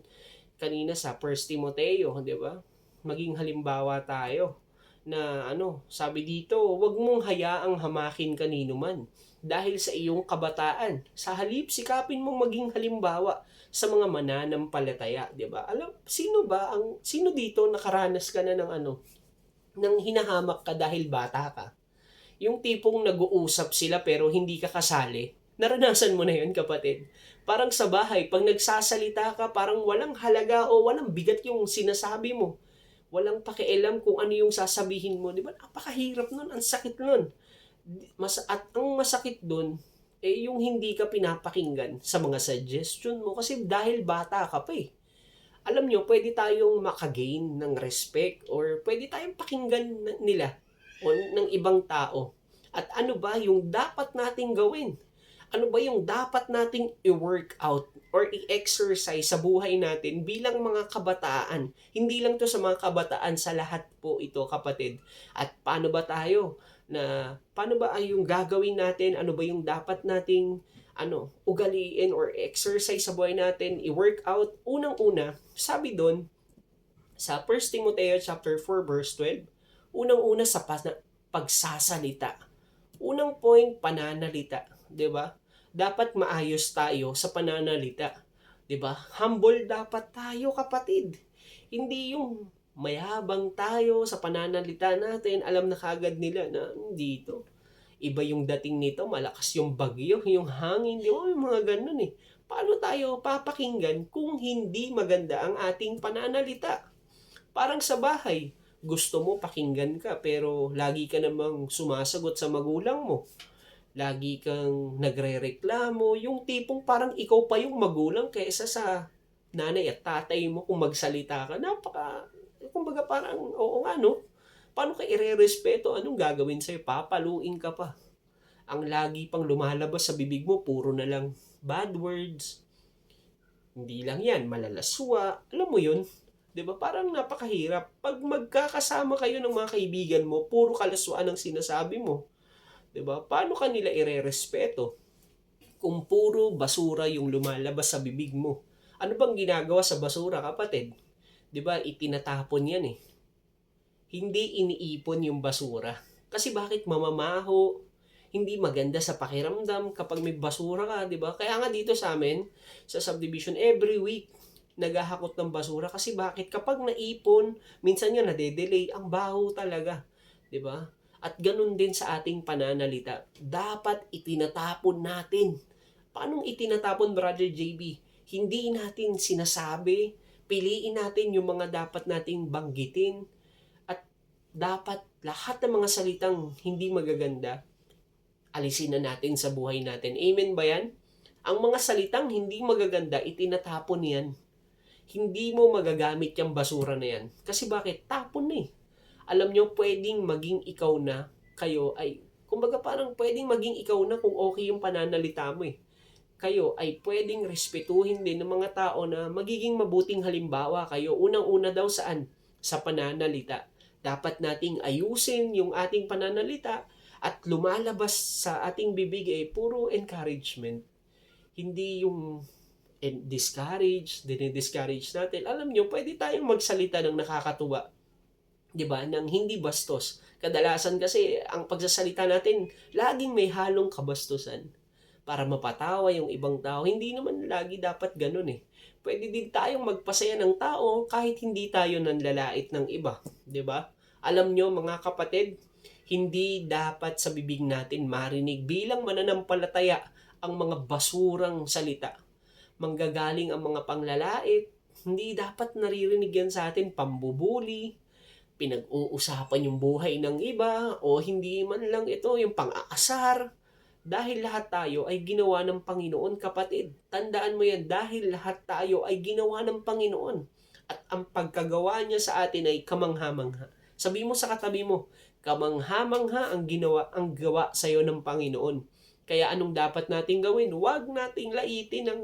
kanina sa 1 Timoteo, di ba? Maging halimbawa tayo na sabi dito, huwag mong hayaang hamakin kanino man dahil sa iyong kabataan. Sa halip, sikapin mong maging halimbawa sa mga mananampalataya, 'di ba? Sino dito nakaranas ka na ng nang hinahamak ka dahil bata ka? Yung tipong nag-uusap sila pero hindi ka kasali. Naranasan mo na 'yon, kapatid. Parang sa bahay, pag nagsasalita ka, parang walang halaga o walang bigat yung sinasabi mo. Walang pakialam kung ano yung sasabihin mo. Di ba? Napakahirap nun. Ang sakit nun. At ang masakit dun, yung hindi ka pinapakinggan sa mga suggestion mo. Kasi dahil bata ka pa eh. Alam nyo, pwede tayong makagain ng respect or pwede tayong pakinggan nila o ng ibang tao. At ano ba yung dapat nating gawin? Ano ba yung dapat nating i-work out or i-exercise sa buhay natin bilang mga kabataan? Hindi lang to sa mga kabataan, sa lahat po ito, kapatid. At paano ba yung gagawin natin? Ano ba yung dapat nating ugaliin or exercise sa buhay natin, i-work out? Unang-una, sabi doon sa 1 Timoteo chapter 4 verse 12, unang-una sa pagsasalita. Unang point, pananalita, 'di ba? Dapat maayos tayo sa pananalita. 'Di ba? Humble dapat tayo, kapatid. Hindi yung mayabang tayo sa pananalita natin. Alam na kagad nila na dito. Iba yung dating nito, malakas yung bagyo, yung hangin, di ba? Yung mga ganun eh. Paano tayo papakinggan kung hindi maganda ang ating pananalita? Parang sa bahay, gusto mo pakinggan ka pero lagi ka namang sumasagot sa magulang mo. Lagi kang nagrereklamo, yung tipong parang ikaw pa yung magulang kaysa sa nanay at tatay mo kung magsalita ka. Kumbaga parang, oo nga no, paano ka irerespeto? Anong gagawin sa'yo? Papaluin ka pa. Ang lagi pang lumalabas sa bibig mo, puro na lang bad words. Hindi lang yan, malalaswa. Alam mo yun? 'Di ba? Parang napakahirap. Pag magkakasama kayo ng mga kaibigan mo, puro kalaswaan ang sinasabi mo. 'Di ba? Paano kanila irerespeto kung puro basura yung lumalabas sa bibig mo? Ano bang ginagawa sa basura, kapatid? 'Di ba? Itinatapon 'yan eh. Hindi iniipon yung basura. Kasi bakit mamamaho? Hindi maganda sa pakiramdam kapag may basura ka, 'di ba? Kaya nga dito sa amin, sa subdivision, every week naghahakot ng basura kasi bakit kapag naipon, minsan nga nade-delay, ang baho talaga, 'di ba? At ganun din sa ating pananalita. Dapat itinatapon natin. Paano itinatapon, Brother JB? Hindi natin sinasabi. Piliin natin yung mga dapat nating banggitin. At dapat lahat ng mga salitang hindi magaganda, alisin na natin sa buhay natin. Amen ba yan? Ang mga salitang hindi magaganda, itinatapon yan. Hindi mo magagamit yung basura na yan. Kasi bakit? Tapon na eh. Alam nyo, pwedeng maging ikaw na kumbaga parang pwedeng maging ikaw na kung okay yung pananalita mo eh. Kayo ay pwedeng respetuhin din ng mga tao na magiging mabuting halimbawa kayo. Unang-una daw saan? Sa pananalita. Dapat nating ayusin yung ating pananalita at lumalabas sa ating bibig puro encouragement. Hindi yung dinidiscourage natin. Alam nyo, pwede tayong magsalita ng nakakatuwa. 'Di ba? Nang hindi bastos. Kadalasan kasi ang pagsasalita natin laging may halong kabastusan para mapatawa yung ibang tao. Hindi naman lagi dapat ganun eh. Pwede din tayong magpasaya ng tao kahit hindi tayo nanlalait ng iba, 'di ba? Alam nyo mga kapatid, hindi dapat sa bibig natin marinig bilang mananampalataya ang mga basurang salita. Manggagaling ang mga panglalait, hindi dapat naririnig yan sa atin, pambubuli, pinag-uusapan yung buhay ng iba, o hindi man lang ito yung pang-aasar. Dahil lahat tayo ay ginawa ng Panginoon, kapatid. Tandaan mo yan, dahil lahat tayo ay ginawa ng Panginoon. At ang pagkagawa niya sa atin ay kamangha-mangha. Sabi mo sa katabi mo, kamangha-mangha ang gawa sa iyo ng Panginoon. Kaya anong dapat nating gawin? Huwag nating laitin ng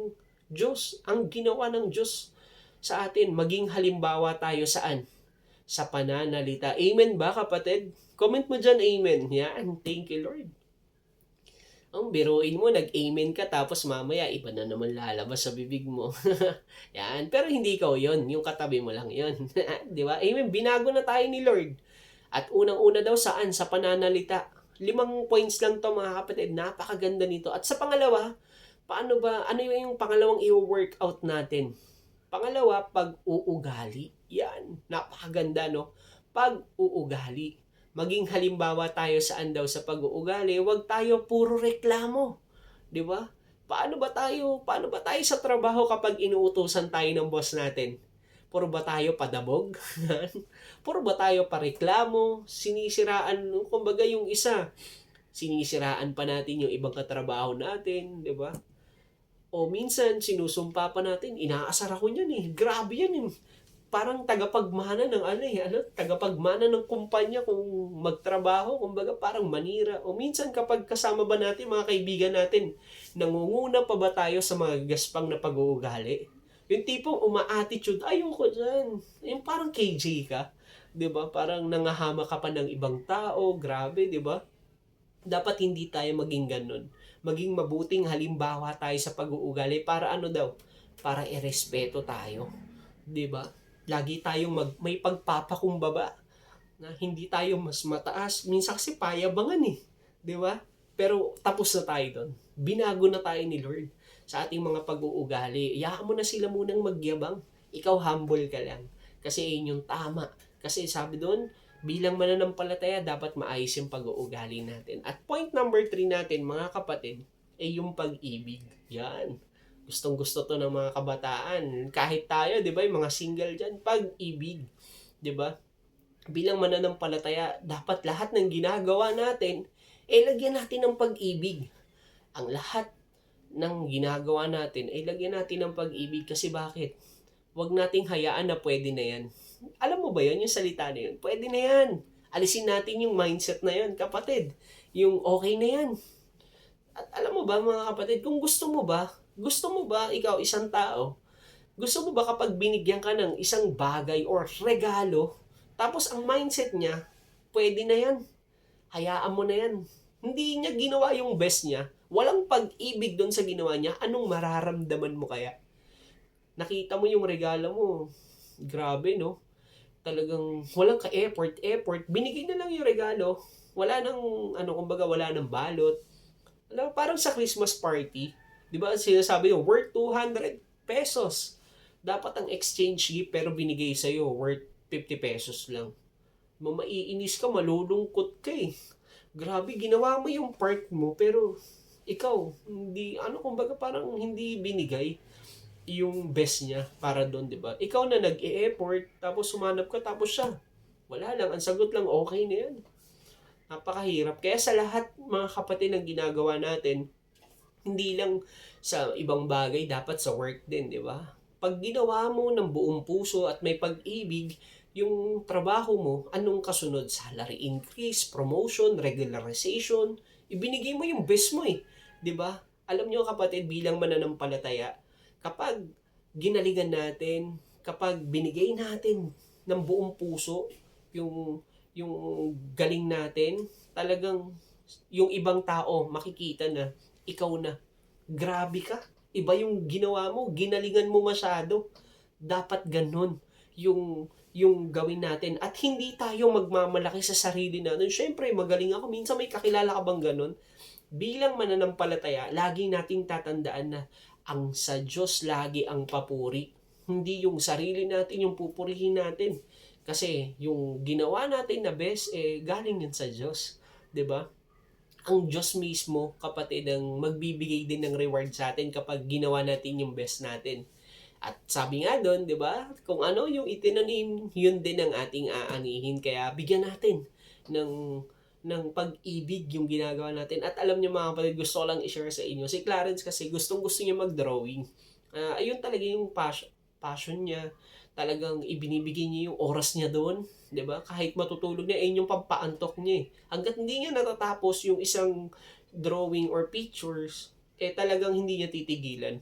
Diyos, ang ginawa ng Diyos sa atin. Maging halimbawa tayo saan? Sa pananalita. Amen ba, kapatid? Comment mo dyan, amen. Yan, thank you, Lord. Ang biruin mo, nag-amen ka, tapos mamaya, iba na naman lalabas sa bibig mo. Yan, pero hindi ikaw yon, yung katabi mo lang yon. Di ba? Amen, binago na tayo ni Lord. At unang-una daw saan? Sa pananalita. 5 points lang to, mga kapatid. Napakaganda nito. At sa pangalawa, paano ba, ano yung pangalawang i-workout natin? Pangalawa, pag-uugali. Yan, napakaganda, no? Pag-uugali. Maging halimbawa tayo saan daw sa pag-uugali, huwag tayo puro reklamo. 'Di ba? Paano ba tayo sa trabaho kapag inuutusan tayo ng boss natin? Puro ba tayo padabog? Puro ba tayo pareklamo? Sinisiraan, kumbaga yung isa, sinisiraan pa natin yung ibang katrabaho natin, 'di ba? O minsan, sinusumpa pa natin, inaasar ako niyan eh. Grabe yan eh. Parang tagapagmana ng tagapagmana ng kumpanya kung magtrabaho, kumbaga parang manira. O minsan kapag kasama ba natin, mga kaibigan natin, nangunguna pa ba tayo sa mga gaspang na pag-uugali? Yung tipong uma-attitude, ayoko dyan. Yung parang KJ ka. 'Di ba? Parang nangahama ka pa ng ibang tao. Grabe, 'di ba? Dapat hindi tayo maging ganun. Maging mabuting halimbawa tayo sa pag-uugali para ano daw? Para irespeto tayo. 'Di ba? Lagi tayong may pagpapakumbaba na hindi tayo mas mataas. Minsan kasi payabangan eh. 'Di ba? Pero tapos na tayo doon. Binago na tayo ni Lord sa ating mga pag-uugali. Iyaan mo na sila munang magyabang. Ikaw humble ka lang. Kasi yun yung tama. Kasi sabi doon, bilang mananampalataya, dapat maayos yung pag-uugali natin. At point number 3 natin, mga kapatid, ay yung pag-ibig. Yan. Gustong-gusto to ng mga kabataan. Kahit tayo, di ba, yung mga single dyan, pag-ibig. Di ba? Bilang mananampalataya, dapat lahat ng ginagawa natin, lagyan natin ng pag-ibig. Ang lahat ng ginagawa natin, lagyan natin ng pag-ibig. Kasi bakit? Huwag nating hayaan na pwede na yan. Alam mo ba yan, yung salita na yun? Pwede na yan. Alisin natin yung mindset na yan, kapatid. Yung okay na yan. At alam mo ba, mga kapatid, kung gusto mo ba, ikaw isang tao, gusto mo ba kapag binigyan ka ng isang bagay or regalo, tapos ang mindset niya, pwede na yan. Hayaan mo na yan. Hindi niya ginawa yung best niya. Walang pag-ibig doon sa ginawa niya. Anong mararamdaman mo kaya? Nakita mo yung regalo mo. Grabe, no? Talagang walang ka-effort. Binigay na lang yung regalo. Wala nang, kumbaga wala nang balot. Alam, parang sa Christmas party, di ba sinasabi yung worth 200 pesos. Dapat ang exchange gift pero binigay sa'yo worth 50 pesos lang. Maiinis ka, malulungkot ka eh. Grabe, ginawa mo yung part mo pero ikaw, hindi, kumbaga parang hindi binigay yung best niya para doon, di ba? Ikaw na nag-e-effort, tapos sumanap ka, tapos siya. Wala lang, ang sagot lang, okay na yan. Napakahirap. Kaya sa lahat, mga kapatid, ng ginagawa natin, hindi lang sa ibang bagay, dapat sa work din, di ba? Pag ginawa mo ng buong puso at may pag-ibig, yung trabaho mo, anong kasunod? Salary increase, promotion, regularization, ibinigay mo yung best mo eh. Di ba? Alam nyo kapatid, bilang mananampalataya, kapag ginalingan natin, kapag binigay natin ng buong puso yung galing natin, talagang yung ibang tao makikita na ikaw na. Grabe ka. Iba yung ginawa mo, ginalingan mo masyado. Dapat ganun yung gawin natin. At hindi tayo magmamalaki sa sarili natin. Siyempre, magaling ako. Minsan may kakilala ka bang ganun? Bilang mananampalataya, lagi nating tatandaan na ang sa Diyos lagi ang papuri. Hindi yung sarili natin yung pupurihin natin. Kasi yung ginawa natin na best, galing yan sa Diyos. 'Di ba? Ang Diyos mismo, kapatid, ang magbibigay din ng reward sa atin kapag ginawa natin yung best natin. At sabi nga doon, 'di ba? Kung ano yung itinanim, yun din ang ating aanihin. Kaya bigyan natin ng pag-ibig yung ginagawa natin. At alam niyo mga kapatid, gusto ko lang i-share sa inyo. Si Clarence kasi gustong-gusto niya mag-drawing. Ayun talaga yung passion niya. Talagang ibinibigay niya yung oras niya doon. 'Di ba? Kahit matutulog niya, ayun yung pampaantok niya eh. Hanggat hindi niya natatapos yung isang drawing or pictures, talagang hindi niya titigilan.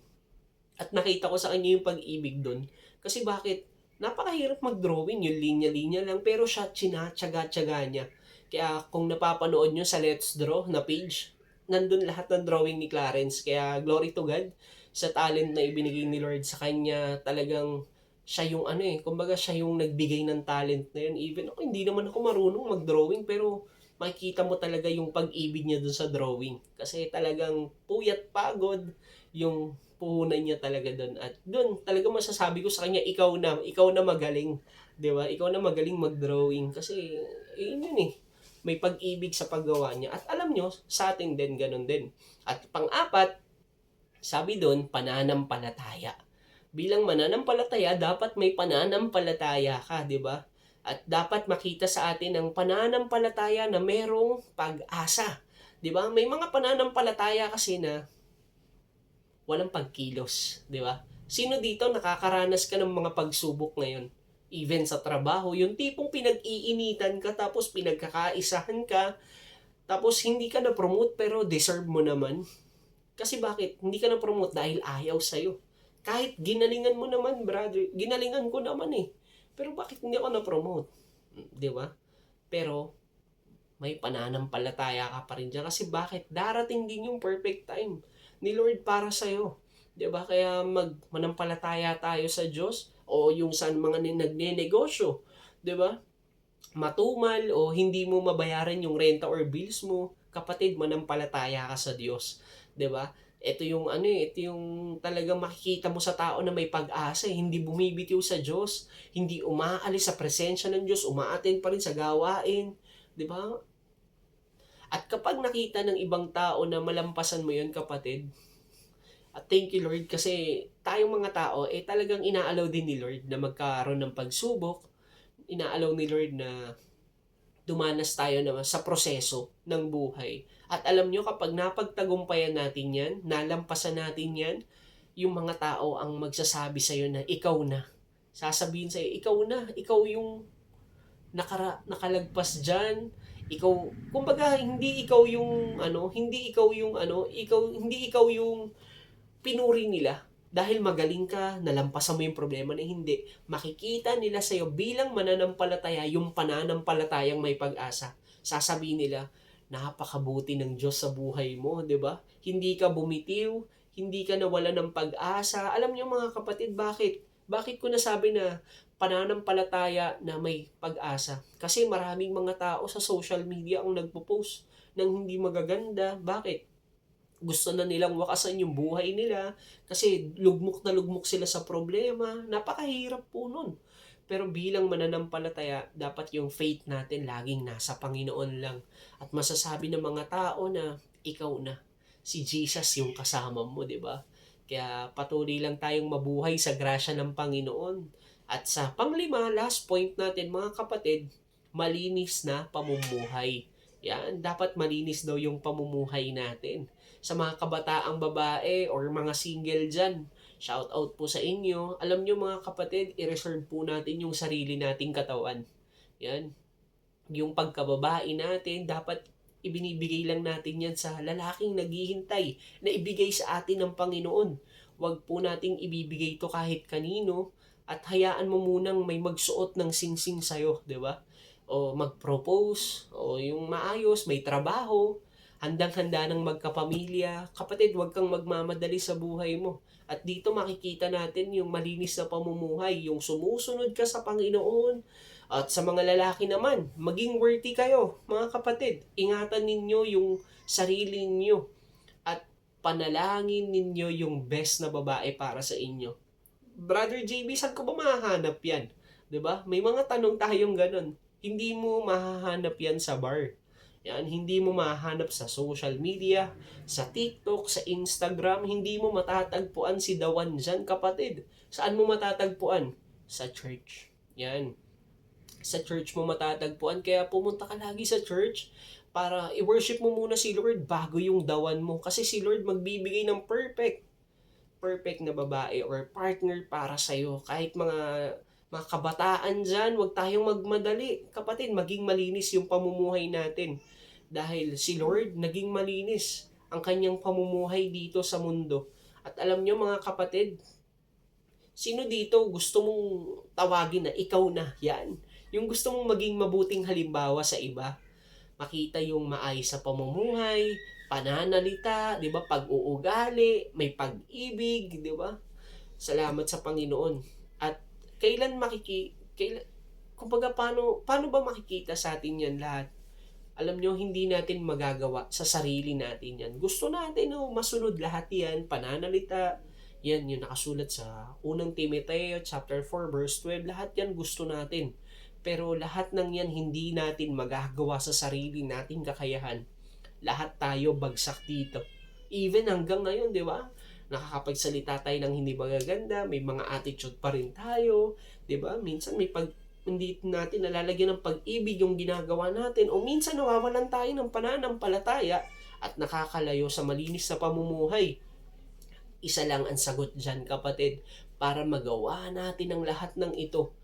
At nakita ko sa kanya yung pag-ibig doon. Kasi bakit? Napakahirap mag-drawing, yung linya-linya lang, pero siya tsinatsaga-tsaga niya. Kaya kung napapanood nyo sa Let's Draw na page, nandun lahat ng drawing ni Clarence. Kaya glory to God sa talent na ibinigay ni Lord sa kanya. Talagang siya yung kumbaga siya yung nagbigay ng talent na yun. Even ako, hindi naman ako marunong mag-drawing, pero makikita mo talaga yung pag-ibig niya dun sa drawing. Kasi talagang puyat pagod yung puhunan niya talaga doon. At doon talaga masasabi ko sa kanya, ikaw na magaling. 'Di ba? Ikaw na magaling mag-drawing kasi yun eh. May pag-ibig sa paggawa niya. At alam nyo, sa atin din ganun din. At pang-apat, sabi doon, pananampalataya. Bilang mananampalataya, dapat may pananampalataya ka, 'di ba? At dapat makita sa atin ang pananampalataya na merong pag-asa. 'Di ba? May mga pananampalataya kasi na walang pagkilos, 'di ba? Sino dito nakakaranas ka ng mga pagsubok ngayon? Even sa trabaho, yung tipong pinag-iinitan ka tapos pinagkakaisahan ka, tapos hindi ka na-promote pero deserve mo naman. Kasi bakit? Hindi ka na-promote dahil ayaw sa'yo. Kahit ginalingan mo naman, brother, ginalingan ko naman eh. Pero bakit hindi ako na-promote? 'Di ba? Pero may pananampalataya ka pa rin dyan. Kasi bakit? Darating din yung perfect time ni Lord para sa'yo. 'Di ba? Kaya manampalataya tayo sa Diyos o yung sa mga nagnenegosyo. 'Di ba? Matumal o hindi mo mabayaran yung renta or bills mo, kapatid, manampalataya ka sa Diyos. 'Di ba? Ito yung ito yung talagang makikita mo sa tao na may pag-asa, hindi bumibitiw sa Diyos, hindi umaalis sa presensya ng Diyos, umaattend pa rin sa gawain, 'di ba? At kapag nakita ng ibang tao na malampasan mo 'yun, kapatid, at thank you Lord kasi tayong mga tao talagang inaalaw din ni Lord na magkaroon ng pagsubok, inaalaw ni Lord na dumanas tayo naman sa proseso ng buhay. At alam nyo, kapag napagtagumpayan natin yan, nalampasan natin yan, yung mga tao ang magsasabi sa'yo na ikaw na. Sasabihin sa'yo, ikaw yung nakalagpas dyan. Ikaw, kumbaga, hindi ikaw yung pinuri nila. Dahil magaling ka, nalampasan mo yung problema na hindi. Makikita nila sa'yo bilang mananampalataya, yung pananampalatayang may pag-asa. Sasabihin nila, napakabuti ng Diyos sa buhay mo, di ba? Hindi ka bumitiw, hindi ka nawala ng pag-asa. Alam niyo mga kapatid, bakit? Bakit ko nasabi na pananampalataya na may pag-asa? Kasi maraming mga tao sa social media ang nagpo-post ng hindi magaganda. Bakit? Gusto na nilang wakasan yung buhay nila kasi lugmok na lugmok sila sa problema. Napakahirap po nun. Pero bilang mananampalataya, dapat yung faith natin laging nasa Panginoon lang. At masasabi ng mga tao na ikaw na. Si Jesus yung kasama mo, di ba? Kaya patuloy lang tayong mabuhay sa grasya ng Panginoon. At sa panglima, last point natin mga kapatid, malinis na pamumuhay. Yan, dapat malinis daw yung pamumuhay natin. Sa mga kabataang babae or mga single dyan, shout out po sa inyo. Alam nyo mga kapatid, i-reserve po natin yung sarili nating katawan. Yan. Yung pagkababae natin, dapat ibinibigay lang natin yan sa lalaking naghihintay na ibigay sa atin ng Panginoon. Huwag po nating ibibigay to kahit kanino at hayaan mo munang may magsuot ng singsing sa'yo, di ba? O mag-propose, o yung maayos, may trabaho, handang-handa ng magkapamilya. Kapatid, huwag kang magmamadali sa buhay mo. At dito makikita natin yung malinis na pamumuhay, yung sumusunod ka sa Panginoon. At sa mga lalaki naman, maging worthy kayo, mga kapatid. Ingatan ninyo yung sarili ninyo at panalangin ninyo yung best na babae para sa inyo. Brother JB, saan ko ba mahahanap yan? 'Di ba? May mga tanong tayong ganun. Hindi mo mahahanap yan sa bar. Yan, hindi mo mahanap sa social media, sa TikTok, sa Instagram, hindi mo matatagpuan si The One dyan, kapatid. Saan mo matatagpuan? Sa church. Yan. Sa church mo matatagpuan, kaya pumunta ka lagi sa church para i-worship mo muna si Lord bago yung The One mo. Kasi si Lord magbibigay ng perfect na babae or partner para sa'yo. Kahit mga kabataan dyan, huwag tayong magmadali. Kapatid, maging malinis yung pamumuhay natin. Dahil si Lord naging malinis ang kanyang pamumuhay dito sa mundo. At alam nyo mga kapatid, sino dito gusto mong tawagin na ikaw na yan? Yung gusto mong maging mabuting halimbawa sa iba. Makita yung maayos sa pamumuhay, pananalita, di ba? Pag-uugali, may pag-ibig, di ba? Salamat sa Panginoon. At kumbaga paano ba makikita sa atin yan lahat? Alam nyo, hindi natin magagawa sa sarili natin yan. Gusto natin masunod lahat yan, pananalita, yan yung nakasulat sa unang Timoteo chapter 4 verse 12, lahat yan gusto natin. Pero lahat ng yan hindi natin magagawa sa sarili nating kakayahan. Lahat tayo bagsak dito. Even hanggang ngayon, di ba? Nakakapagsalita tayo ng hindi magaganda, may mga attitude pa rin tayo, di ba? Minsan hindi natin nalalagyan ng pag-ibig yung ginagawa natin, o minsan nawawalan tayo ng pananampalataya at nakakalayo sa malinis na pamumuhay. Isa lang ang sagot dyan, kapatid, para magawa natin ang lahat ng ito.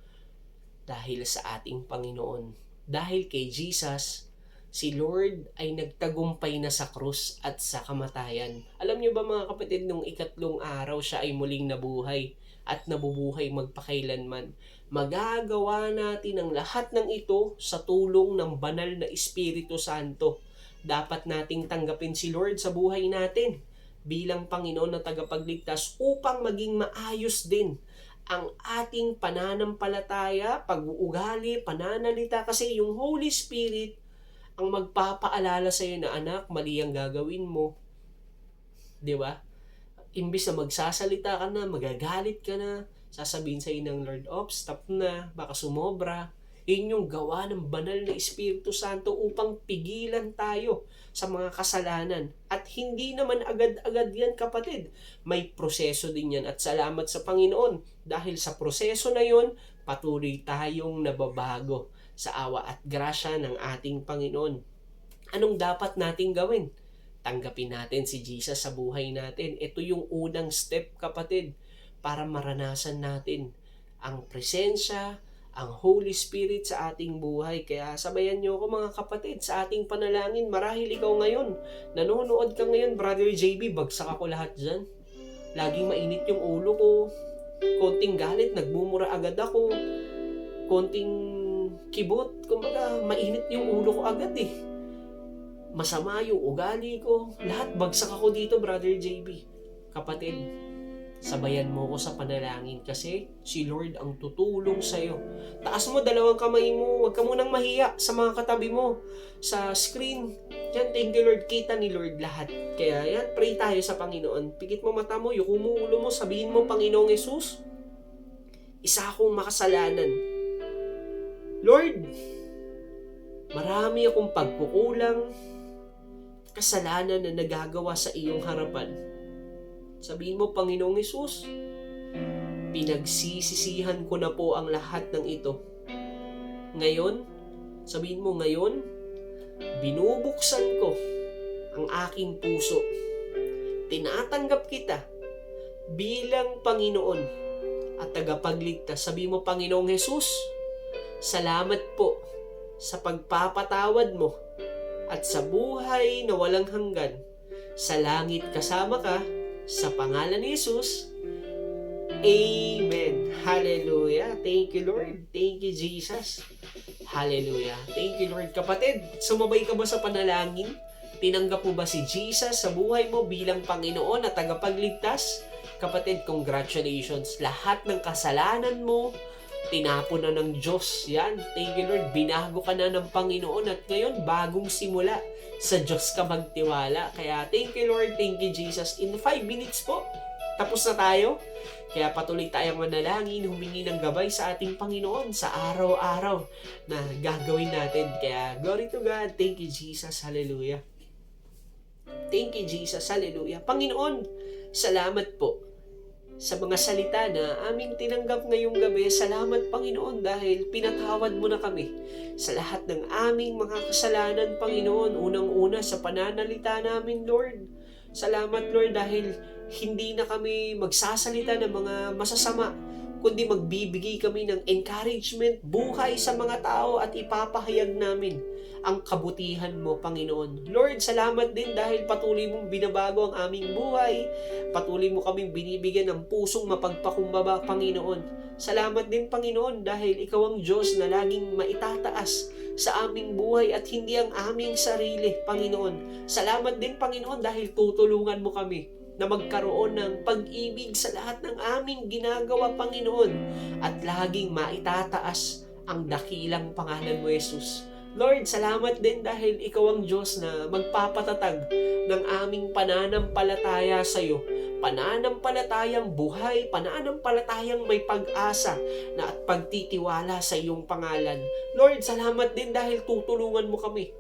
Dahil sa ating Panginoon. Dahil kay Jesus, si Lord ay nagtagumpay na sa krus at sa kamatayan. Alam niyo ba mga kapatid, nung ikatlong araw siya ay muling nabuhay at nabubuhay magpakailanman. Magagawa natin ang lahat ng ito sa tulong ng banal na Espiritu Santo. Dapat nating tanggapin si Lord sa buhay natin bilang Panginoon na tagapagligtas upang maging maayos din ang ating pananampalataya, pag-uugali, pananalita, kasi yung Holy Spirit ang magpapaalala sa iyo na, anak, mali ang gagawin mo. 'Di ba? Imbis na magsasalita ka na, magagalit ka na, sasabihin sa iyo ng Lord, stop na, baka sumobra. Yun yung gawa ng banal na Espiritu Santo upang pigilan tayo sa mga kasalanan. At hindi naman agad-agad yan, kapatid. May proseso din yan, at salamat sa Panginoon. Dahil sa proseso na yon, patuloy tayong nababago sa awa at grasya ng ating Panginoon. Anong dapat nating gawin? Tanggapin natin si Jesus sa buhay natin. Ito yung unang step, kapatid, para maranasan natin ang presensya, ang Holy Spirit sa ating buhay. Kaya sabayan niyo ako mga kapatid sa ating panalangin. Marahil ikaw ngayon, nanonood ka ngayon, Brother JB, bagsak ako lahat dyan. Laging mainit yung ulo ko. Konting galit, nagmumura agad ako. Konting kibot, kumbaga mainit yung ulo ko agad eh. Masama yung ugali ko. Lahat bagsak ako dito, Brother JB. Kapatid, sabayan mo ko sa panalangin kasi si Lord ang tutulong sa'yo. Taas mo dalawang kamay mo. Huwag ka munang mahiya sa mga katabi mo. Sa screen. Yan, thank you Lord. Kita ni Lord lahat. Kaya yan, pray tayo sa Panginoon. Pikit mo mata mo, yuko mo ulo mo, sabihin mo, Panginoong Jesus, isa akong makasalanan. Lord, marami akong pagkukulang, kasalanan na nagagawa sa iyong harapan. Sabihin mo, Panginoong Hesus, pinagsisisihan ko na po ang lahat ng ito. Ngayon, sabihin mo ngayon, binubuksan ko ang aking puso. Tinatanggap kita bilang Panginoon at tagapagligtas. Sabihin mo, Panginoong Hesus, salamat po sa pagpapatawad mo at sa buhay na walang hanggan. Sa langit kasama ka, sa pangalan ni Jesus, Amen. Hallelujah. Thank you, Lord. Thank you, Jesus. Hallelujah. Thank you, Lord. Kapatid, sumabay ka ba sa panalangin? Tinanggap mo ba si Jesus sa buhay mo bilang Panginoon at tagapagligtas? Kapatid, congratulations. Lahat ng kasalanan mo, tinapon na ng Diyos. Yan. Thank you, Lord. Binago ka na ng Panginoon at ngayon, bagong simula. Sa Diyos ka magtiwala. Kaya thank you, Lord. Thank you, Jesus. In 5 minutes po, tapos na tayo. Kaya patuloy tayong manalangin, humingi ng gabay sa ating Panginoon sa araw-araw na gagawin natin. Kaya glory to God. Thank you, Jesus. Hallelujah. Thank you, Jesus. Hallelujah. Panginoon, salamat po sa mga salita na aming tinanggap ngayong gabi. Salamat, Panginoon, dahil pinatawad mo na kami sa lahat ng aming mga kasalanan, Panginoon. Unang-una sa pananalita namin, Lord. Salamat, Lord, dahil hindi na kami magsasalita ng mga masasama kundi magbibigay kami ng encouragement, buhay sa mga tao at ipapahayag namin ang kabutihan mo, Panginoon. Lord, salamat din dahil patuloy mong binabago ang aming buhay. Patuloy mo kaming binibigyan ng pusong mapagpakumbaba, Panginoon. Salamat din, Panginoon, dahil Ikaw ang Diyos na laging maitataas sa aming buhay at hindi ang aming sarili, Panginoon. Salamat din, Panginoon, dahil tutulungan mo kami na magkaroon ng pag-ibig sa lahat ng aming ginagawa, Panginoon, at laging maitataas ang dakilang pangalan mo, Jesus. Lord, salamat din dahil Ikaw ang Diyos na magpapatatag ng aming pananampalataya sa iyo. Pananampalatayang buhay, pananampalatayang may pag-asa na at pagtitiwala sa iyong pangalan. Lord, salamat din dahil tutulungan mo kami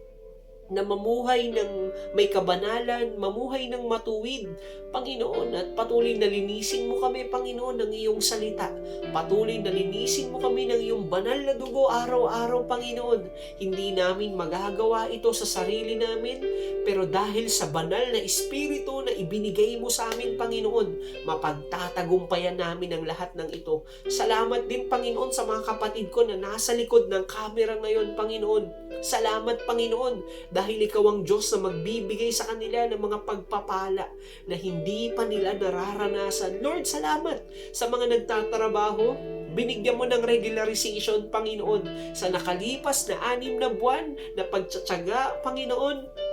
na mamuhay ng may kabanalan, mamuhay ng matuwid, Panginoon, at patuloy na linisin mo kami, Panginoon, ng iyong salita. Patuloy na linisin mo kami ng iyong banal na dugo araw-araw, Panginoon. Hindi namin magagawa ito sa sarili namin, pero dahil sa banal na Espiritu na ibinigay mo sa amin, Panginoon, mapagtatagumpayan namin ang lahat ng ito. Salamat din, Panginoon, sa mga kapatid ko na nasa likod ng camera ngayon, Panginoon. Salamat, Panginoon, dahil Ikaw ang Diyos na magbibigay sa kanila ng mga pagpapala na hindi pa nila nararanasan. Lord, salamat sa mga nagtatrabaho. Binigyan mo ng regularization, Panginoon, sa nakalipas na 6 na buwan na pagtsatsaga, Panginoon.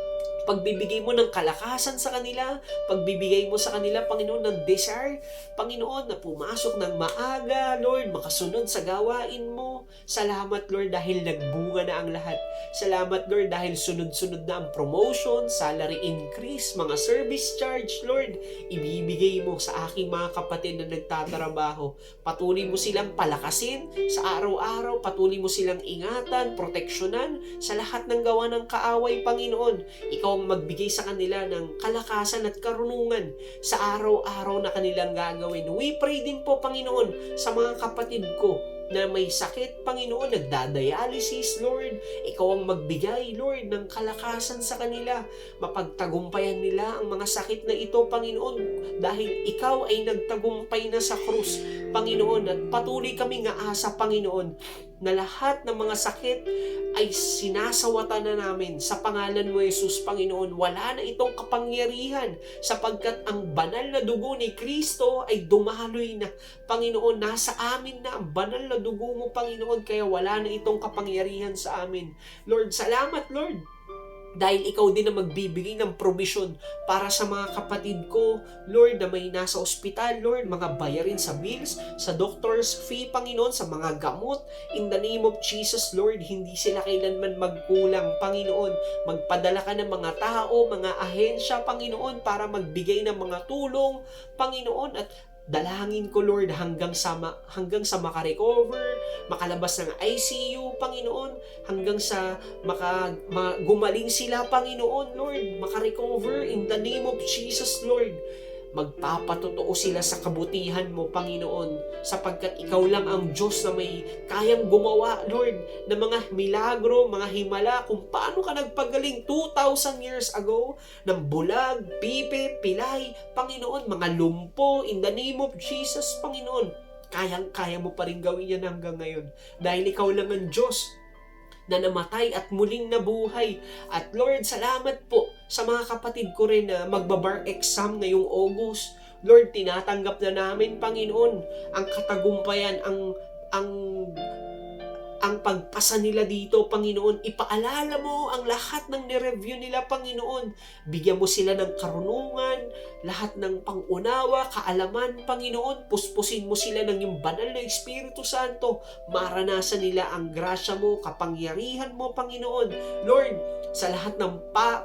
Pagbibigay mo ng kalakasan sa kanila, pagbibigay mo sa kanila, Panginoon, ng desire, Panginoon, na pumasok ng maaga, Lord, makasunod sa gawain mo. Salamat, Lord, dahil nagbunga na ang lahat. Salamat, Lord, dahil sunod-sunod na ang promotion, salary increase, mga service charge, Lord, ibibigay mo sa aking mga kapatid na nagtatrabaho. Patuloy mo silang palakasin sa araw-araw, patuloy mo silang ingatan, proteksyonan sa lahat ng gawa ng kaaway, Panginoon. Ikaw ang magbigay sa kanila ng kalakasan at karunungan sa araw-araw na kanilang gagawin. We pray din po, Panginoon, sa mga kapatid ko na may sakit, Panginoon, nagdadialysis, Lord. Ikaw ang magbigay, Lord, ng kalakasan sa kanila. Mapagtagumpayan nila ang mga sakit na ito, Panginoon, dahil Ikaw ay nagtagumpay na sa krus, Panginoon, at patuloy kami nga asa, Panginoon, na lahat ng mga sakit ay sinasawatan na namin sa pangalan mo, Jesus, Panginoon. Wala na itong kapangyarihan sapagkat ang banal na dugo ni Kristo ay dumaloy na, Panginoon. Nasa amin na ang banal na dugo mo, Panginoon, kaya wala na itong kapangyarihan sa amin. Lord, salamat, Lord, dahil Ikaw din na magbibigay ng provision para sa mga kapatid ko, Lord, na may nasa ospital, Lord, mga bayarin sa bills, sa doctor's fee, Panginoon, sa mga gamot. In the name of Jesus, Lord, hindi sila kailanman magkulang, Panginoon. Magpadala ka ng mga tao, mga ahensya, Panginoon, para magbigay ng mga tulong, Panginoon, at dalangin ko, Lord, hanggang sa makarecover, makalabas ng ICU, Panginoon, hanggang sa gumaling sila, Panginoon, Lord, makarecover in the name of Jesus, Lord. Magpapatotoo sila sa kabutihan mo, Panginoon, sapagkat Ikaw lang ang Diyos na may kayang gumawa, Lord, ng mga milagro, mga himala, kung paano ka nagpagaling 2,000 years ago ng bulag, pipe, pilay, Panginoon, mga lumpo, in the name of Jesus, Panginoon. Kaya mo pa rin gawin yan hanggang ngayon, dahil Ikaw lang ang Diyos na namatay at muling nabuhay. At Lord, salamat po sa mga kapatid ko rin na magbabar exam ngayong August. Lord, tinatanggap na namin, Panginoon, ang katagumpayan, ang pagpasa nila dito, Panginoon. Ipaalala mo ang lahat ng nireview nila, Panginoon. Bigyan mo sila ng karunungan, lahat ng pangunawa, kaalaman, Panginoon. Puspusin mo sila ng iyong banal na Espiritu Santo. Maranasan nila ang grasya mo, kapangyarihan mo, Panginoon. Lord, sa lahat ng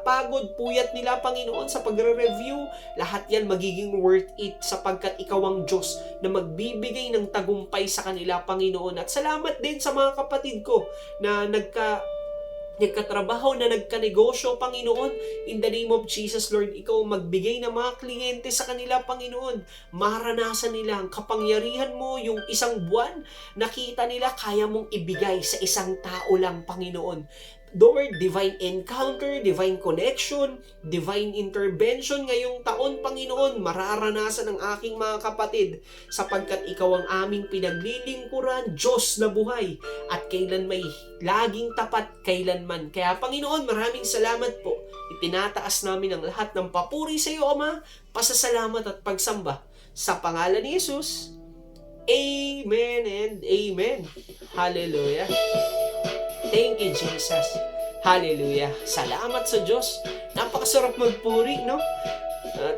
pagod, puyat nila, Panginoon, sa pagre-review, lahat yan magiging worth it sapagkat Ikaw ang Diyos na magbibigay ng tagumpay sa kanila, Panginoon. At salamat din sa mga kapatid ko na nagkatrabaho, na nagkanegosyo, Panginoon. In the name of Jesus, Lord, Ikaw magbigay ng mga kliyente sa kanila, Panginoon. Maranasan nila ang kapangyarihan mo. Yung isang buwan, nakita nila kaya mong ibigay sa isang tao lang, Panginoon. Lord, divine encounter, divine connection, divine intervention ngayong taon, Panginoon, mararanasan ng aking mga kapatid sapagkat Ikaw ang aming pinaglilingkuran, Diyos na buhay, at kailan may laging tapat kailanman. Kaya Panginoon, maraming salamat po. Itinataas namin ang lahat ng papuri sa iyo, Ama, pasasalamat at pagsamba. Sa pangalan ni Jesus, Amen and Amen. Hallelujah. Thank you, Jesus. Hallelujah. Salamat sa Diyos. Napakasarap magpuri, no?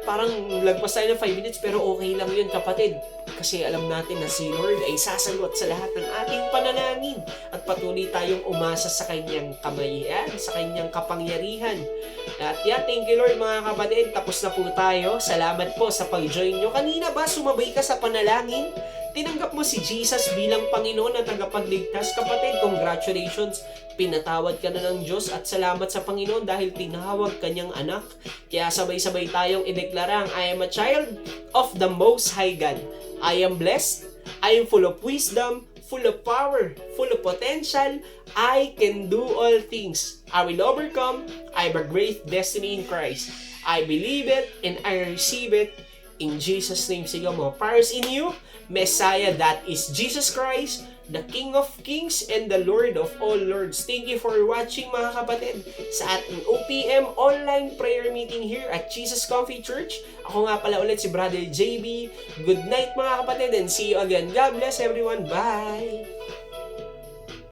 Parang lagpas tayo ng 5 minutes pero okay lang yun, kapatid. Kasi alam natin na si Lord ay sasagot sa lahat ng ating panalangin at patuloy tayong umasa sa kanyang kamayan, sa kanyang kapangyarihan. At thank you Lord mga kapatid. Tapos na po tayo. Salamat po sa pag-join nyo. Kanina ba sumabay ka sa panalangin? Tinanggap mo si Jesus bilang Panginoon at tagapagligtas, kapatid. Congratulations! Pinatawad ka na ng Diyos at salamat sa Panginoon dahil tinawag kanyang anak. Kaya sabay-sabay tayong ideklara ang I am a child of the Most High God. I am blessed. I am full of wisdom, full of power, full of potential. I can do all things. I will overcome. I have a great destiny in Christ. I believe it and I receive it. In Jesus' name, sige mo, powers in you, Messiah, that is Jesus Christ, the King of Kings and the Lord of all Lords. Thank you for watching mga kapatid sa ating OPM online prayer meeting here at Jesus Coffee Church. Ako nga pala ulit si Brother JB. Good night mga kapatid and see you again. God bless everyone. Bye!